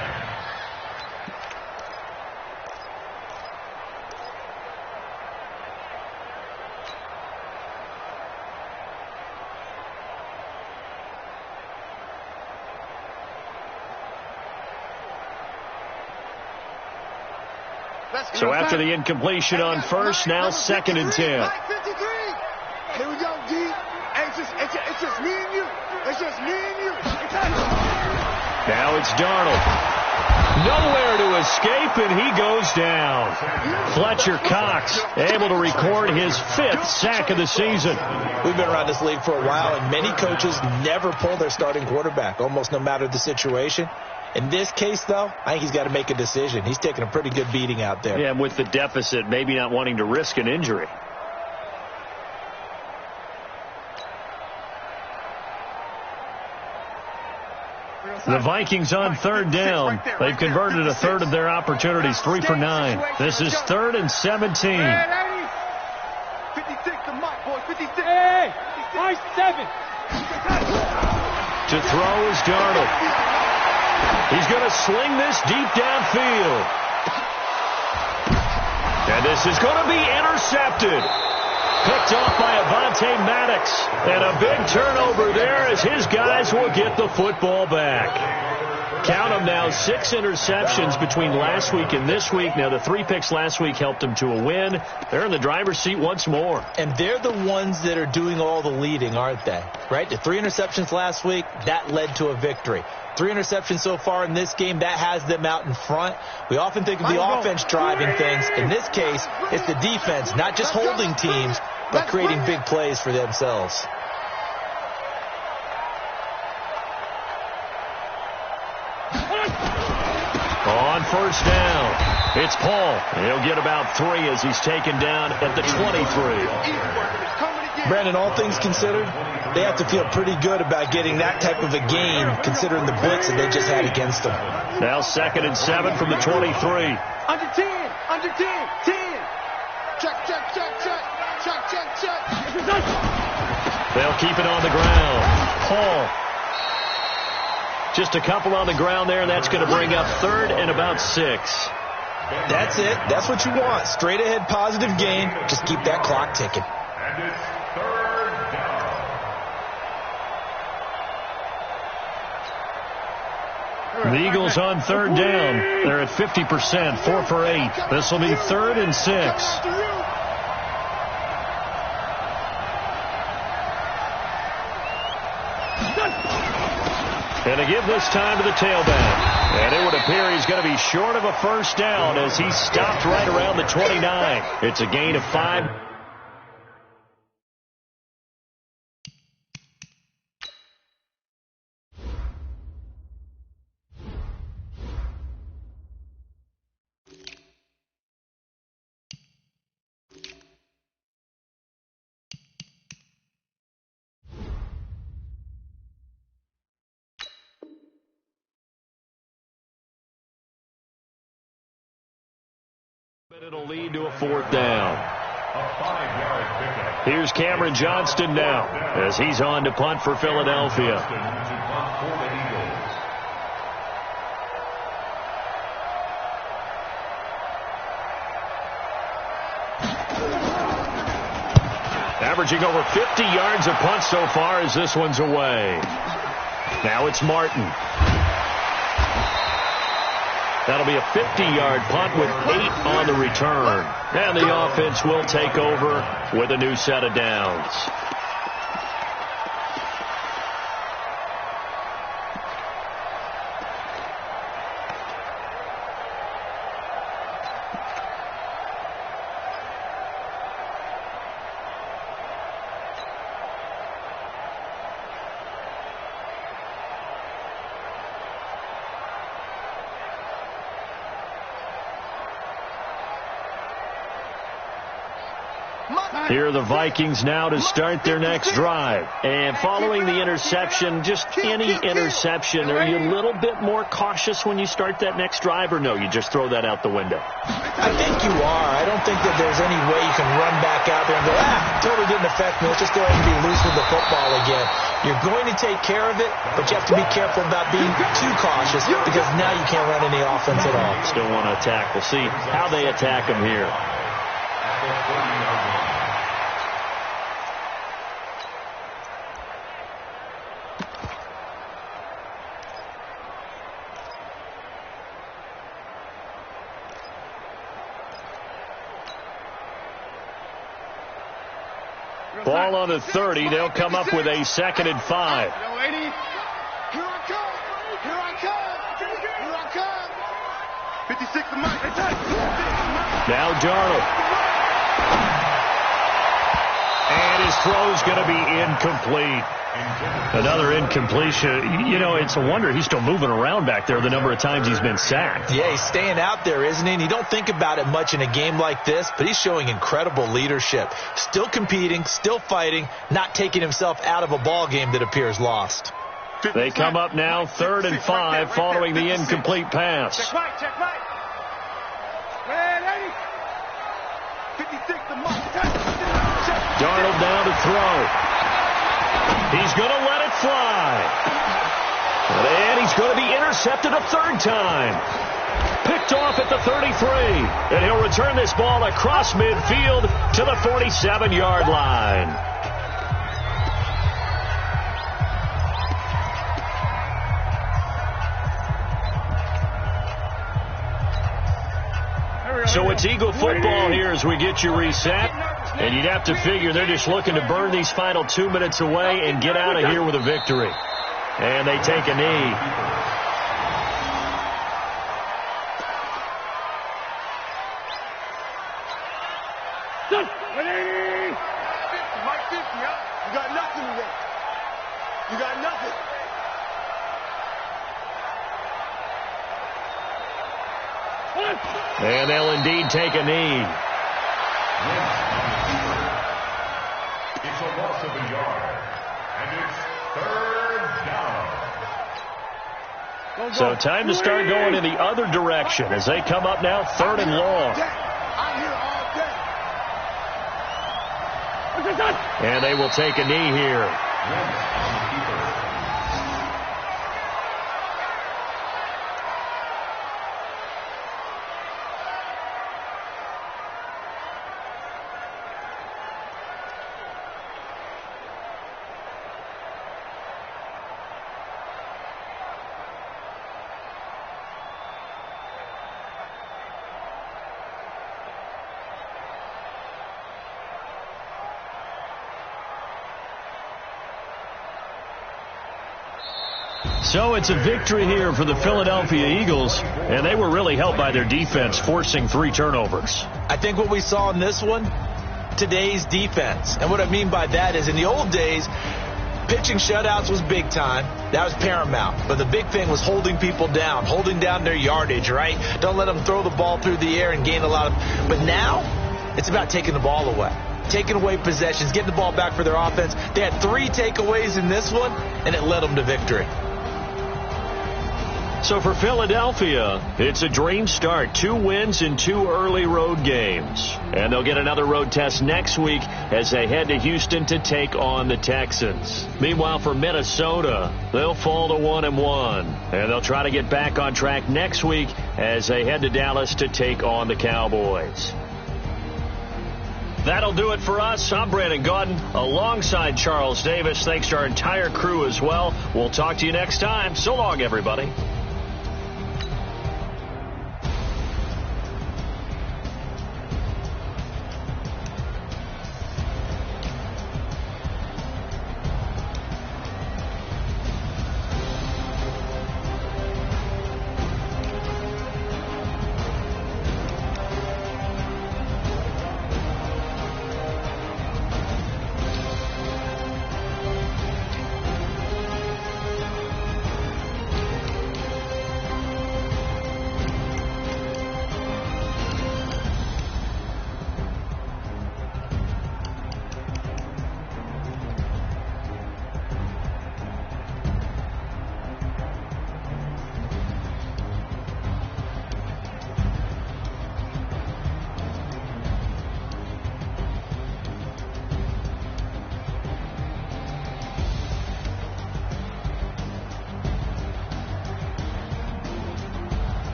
So after the incompletion on first, now 2nd and 10. Here we go, D. It's just me and you. It's just me and you. Now it's Darnold. Nowhere to escape, and he goes down. Fletcher Cox able to record his 5th sack of the season. We've been around this league for a while, and many coaches never pull their starting quarterback, almost no matter the situation. In this case, though, I think he's got to make a decision. He's taking a pretty good beating out there. Yeah, with the deficit, maybe not wanting to risk an injury. The Vikings on 3rd down. They've converted a third of their opportunities, 3 for 9. This is 3rd and 17. 56 to Mike, boy. 56. Hey, 7. To throw is Darnold. He's going to sling this deep downfield. And this is going to be intercepted. Picked off by Avonte Maddox. And a big turnover there as his guys will get the football back. Count them now, 6 interceptions between last week and this week. Now, the 3 picks last week helped them to a win. They're in the driver's seat once more. And they're the ones that are doing all the leading, aren't they? Right? The 3 interceptions last week, that led to a victory. 3 interceptions so far in this game, that has them out in front. We often think of the offense driving things. In this case, it's the defense, not just holding teams, but creating big plays for themselves. On first down, it's Paul. He'll get about 3 as he's taken down at the 23. Brandon, all things considered, they have to feel pretty good about getting that type of a gain, considering the blitz that they just had against them. Now 2nd and 7 from the 23. Under 10, 10. Check. They'll keep it on the ground. Paul. Just a couple on the ground there, and that's going to bring up 3rd and about 6. That's it. That's what you want. Straight ahead positive gain. Just keep that clock ticking. And it's 3rd down. The Eagles on 3rd down. They're at 50%, 4 for 8. This will be 3rd and 6. And to give this time to the tailback. And it would appear he's going to be short of a first down as he's stopped right around the 29. It's a gain of 5. It'll lead to a 4th down. A 5-yard pickup. Here's Cameron Johnston now as he's on to punt for Philadelphia. To punt for the Eagles. Averaging over 50 yards a punt so far as this one's away. Now it's Martin. That'll be a 50-yard punt with 8 on the return. And the offense will take over with a new set of downs. Here are the Vikings now to start their next drive. And following the interception, just any interception, are you a little bit more cautious when you start that next drive, or no, you just throw that out the window? I think you are. I don't think that there's any way you can run back out there and go, totally didn't affect me. Let's just go ahead and be loose with the football again. You're going to take care of it, but you have to be careful about being too cautious because now you can't run any offense at all. Still want to attack. We'll see how they attack them here. Ball on the 30. They'll come up with a 2nd and 5. Here I come. Here I come. Here I come. 56 to Mike. Now Darnold. And his throw's going to be incomplete. Another incompletion. You know, it's a wonder he's still moving around back there the number of times he's been sacked. Yeah, he's staying out there, isn't he? And you don't think about it much in a game like this, but he's showing incredible leadership. Still competing, still fighting, not taking himself out of a ball game that appears lost. They come up now 3rd and 5 following the incomplete pass. Check Mike. Man, 56 to Mike. Darnold down to throw. He's going to let it fly. And he's going to be intercepted a 3rd time. Picked off at the 33. And he'll return this ball across midfield to the 47-yard line. So it's Eagle football here as we get you reset. And you'd have to figure they're just looking to burn these final 2 minutes away and get out of here with a victory. And they take a knee. Mike 50, you got nothing today. You got nothing. And they'll indeed take a knee. It's a loss of a yard. And it's 3rd down. So time to start going in the other direction as they come up now 3rd and long. I'm here all day. And they will take a knee here. So it's a victory here for the Philadelphia Eagles, and they were really helped by their defense, forcing 3 turnovers. I think what we saw in this one, today's defense. And what I mean by that is in the old days, pitching shutouts was big time. That was paramount. But the big thing was holding people down, holding down their yardage, right? Don't let them throw the ball through the air and gain a lot of... But now, it's about taking the ball away. Taking away possessions, getting the ball back for their offense. They had 3 takeaways in this one, and it led them to victory. So for Philadelphia, it's a dream start. 2 wins in 2 early road games. And they'll get another road test next week as they head to Houston to take on the Texans. Meanwhile, for Minnesota, they'll fall to 1-1. And they'll try to get back on track next week as they head to Dallas to take on the Cowboys. That'll do it for us. I'm Brandon Gaudin alongside Charles Davis. Thanks to our entire crew as well. We'll talk to you next time. So long, everybody.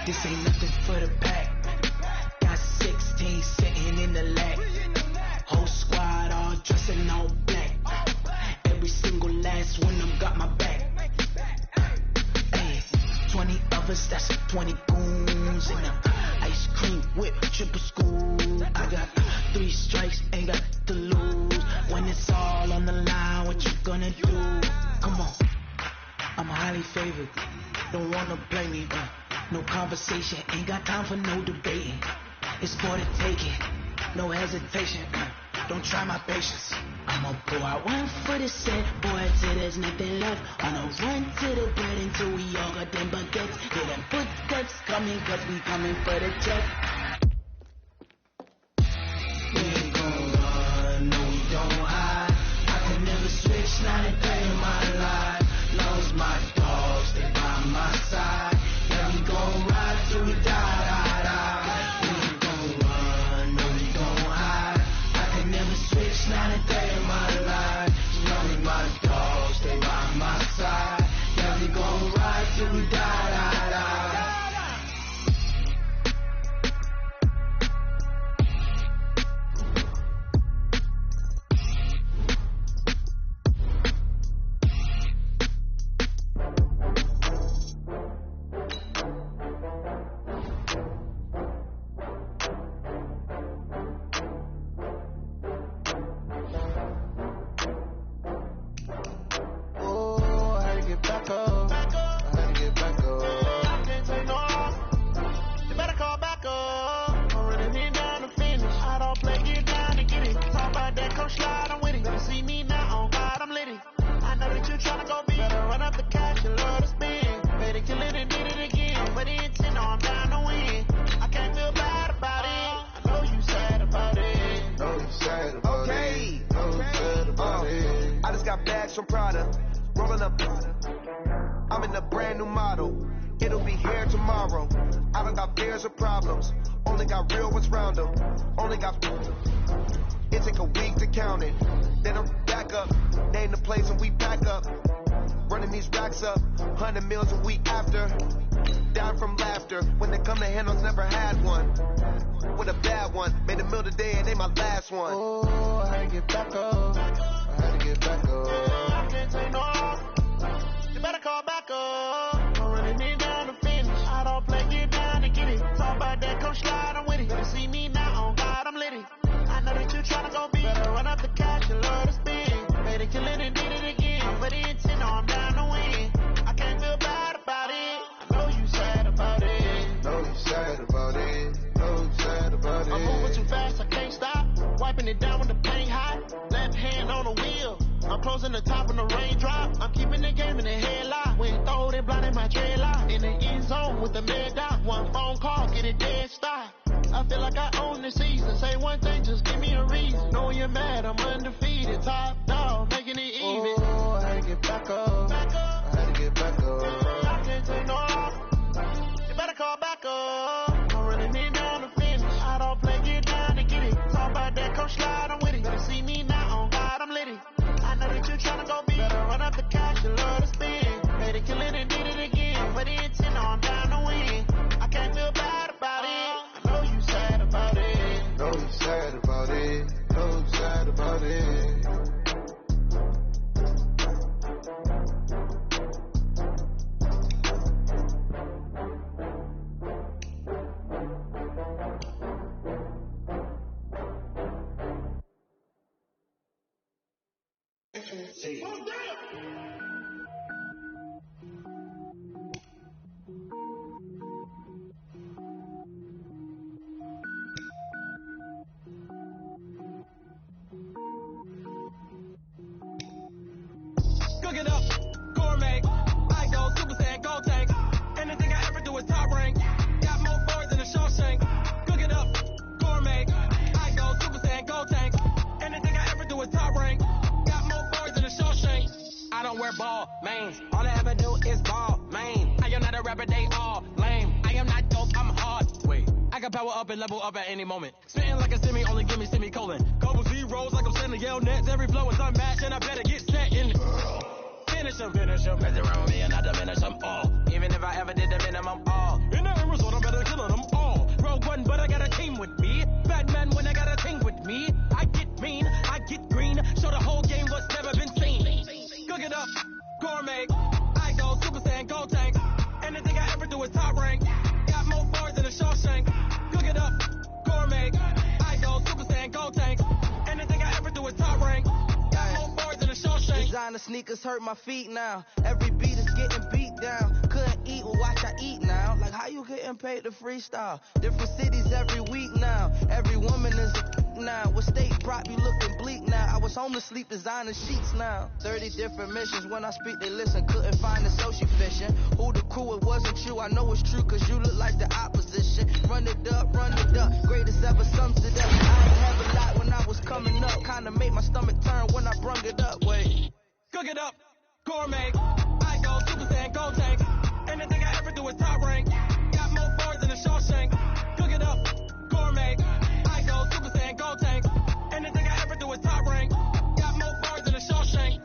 This ain't nothing for the pack. Got 16 sitting in the lag. Whole squad all dressed in all black. Every single last one of them got my back. Hey, 20 of us, that's 20 goons in the ice cream whip, triple school. I got 3 strikes, ain't got to lose. When it's all on the line, what you gonna do? Come on, I'm highly favored. Don't wanna blame me, no conversation, ain't got time for no debating. It's for the taking, no hesitation. Don't try my patience. I'ma pour out one for the set, boy, till there's nothing left. On a run to the bread until we all got them baguettes. Hear them footsteps coming, cause we coming for the check. We ain't gon' run, no we don't hide. I can never switch, not a day in my life. Lost my dogs, stay by my side. Yeah, we gon' ride till we die. Not a day in my life. Running my dogs, stay by my side. Yeah, we gon' ride till we die. From Prada, rolling up. I'm in a brand new model. It'll be here tomorrow. I don't got fears or problems. Only got real ones round them. Only got. It take a week to count it. Then I'm back up. Name the place and we pack up. Running these racks up. 100 meals a week after. Down from laughter. When they come to handles, never had one. With a bad one. Made a meal today and they my last one. Oh, I had to get back up. I had to get back up. I can't take no off. You better call back up. I'm running it down to finish. I don't play, get down and get it. Talk about that, come slide, I'm with it. Better see me now, on God, I'm litty. I know that you tryna go big. Better run up the cash, you love to spin. Made it, kill it, and did it again. But it's in, I'm down to win. I can't feel bad about it. I know you sad about it. Know you sad about it. Know you sad about it. I'm moving too fast, I can't stop. Wiping it down with the paint hot. Left hand on the wheel. I'm closing the top when the raindrop. I'm keeping the game in the headlock. When throw it, blinding my dreadlock. In the end zone with the mad dot. One phone call, get it dead stop. I feel like I own the season. Say one thing, just give me a reason. Knowing you're mad, I'm undefeated. Top dog, making it even. Oh, I had to get back up. Back up. I had to get back up. I can't take no off. You better call back up. I'm running it down to finish. I don't play, get down and get it. Talk about that, come slide, I'm with it. Better see me now, on God, I'm litty. I know that you tryna go big. Better run up the cash, you love to spin. Made it, kill it, and did it again. But it's in, I'm down to win. I can't feel bad about it. I know you sad about it. Know you sad about it. Know you sad about it. Cook it up, gourmet. I go Super Saiyan, go tank. Anything I ever do is top rank. Got more boards than a Shawshank. Cook it up, gourmet. I go Super Saiyan, go tank. Anything I ever do is top rank. Got more boards than a Shawshank. I don't wear ball, mains. All I ever do is ball, main. I am not a rapper, they all lame. I am not dope, I'm hard. Wait, I can power up and level up at any moment. Spitting like a semi, only give me semicolon. Couple zeros like I'm sending yell nets. Every flow is unmatched and I better get set in. Finish them, mess around with me and I diminish them all. Even if I ever did the minimum all. In the end result, I'm sneakers hurt my feet now. Every beat is getting beat down. Couldn't eat, well watch I eat now. Like how you getting paid to freestyle? Different cities every week now. Every woman is a now. With state prop, you looking bleak now. I was homeless, sleep designer sheets now. 30 different missions. When I speak, they listen. Couldn't find the social fishing. Who the crew? It wasn't you. I know it's true, cause you look like the opposition. Run it up, greatest ever sums it up. I ain't have a lot when I was coming up. Kinda made my stomach turn when I brung it up. Wait. Cook it up, gourmet. I go Super Saiyan, go tank. Anything I ever do is top rank. Got more bars than a Shawshank. Cook it up, gourmet. I go Super Saiyan, go tank. Anything I ever do is top rank. Got more bars than a Shawshank.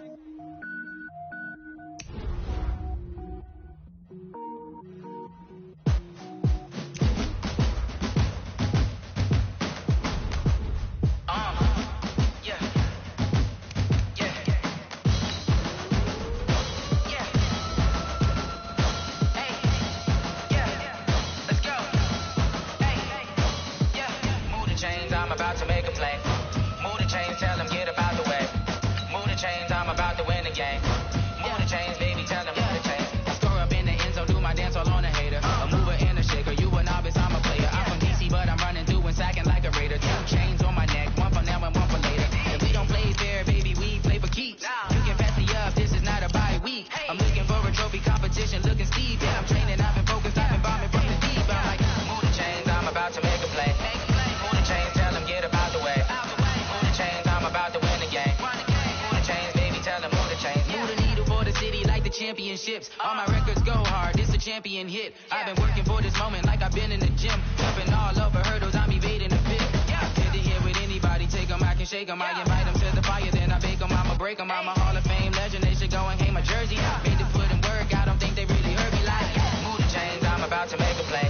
Championships, all my records go hard, it's a champion hit. I've been working for this moment like I've been in the gym. Jumping all over hurdles, I'm evading the pit. Hit the hit with anybody, take them, I can shake them. I invite them to the fire, then I bake them, I'ma break them. I'm a Hall of Fame legend, they should go and hang my jersey. Made to put in work, I don't think they really heard me like. Move the chains, I'm about to make a play.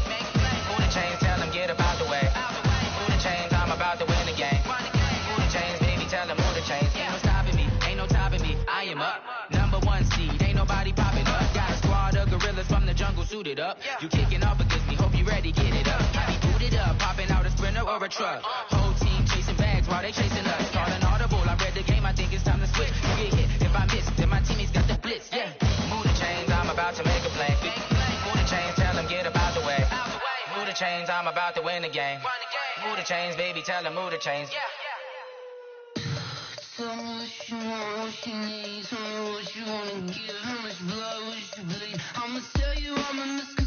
Move the chains, tell them get up out the way. Move the chains, I'm about to win the game. Move the chains, baby, tell them move the chains. Ain't no stopping me, ain't no topping me, I am up. Number one seed, ain't nobody popping up. Got a squad of gorillas from the jungle suited up. You kicking off against me, hope you ready, get it up. I be booted up, popping out a Sprinter or a truck. Whole team chasing bags while they chasing us. Calling audible, I read the game, I think it's time to switch. You get hit, if I miss, then my teammates got the blitz, yeah. Move the chains, I'm about to make a play. Move the chains, tell them get up out the way. Move the chains, I'm about to win the game. Move the chains, baby, tell them move the chains. Tell me what you want, what you need. Tell me what you wanna give. How much blood would you bleed? I'ma tell you I'm a misconception.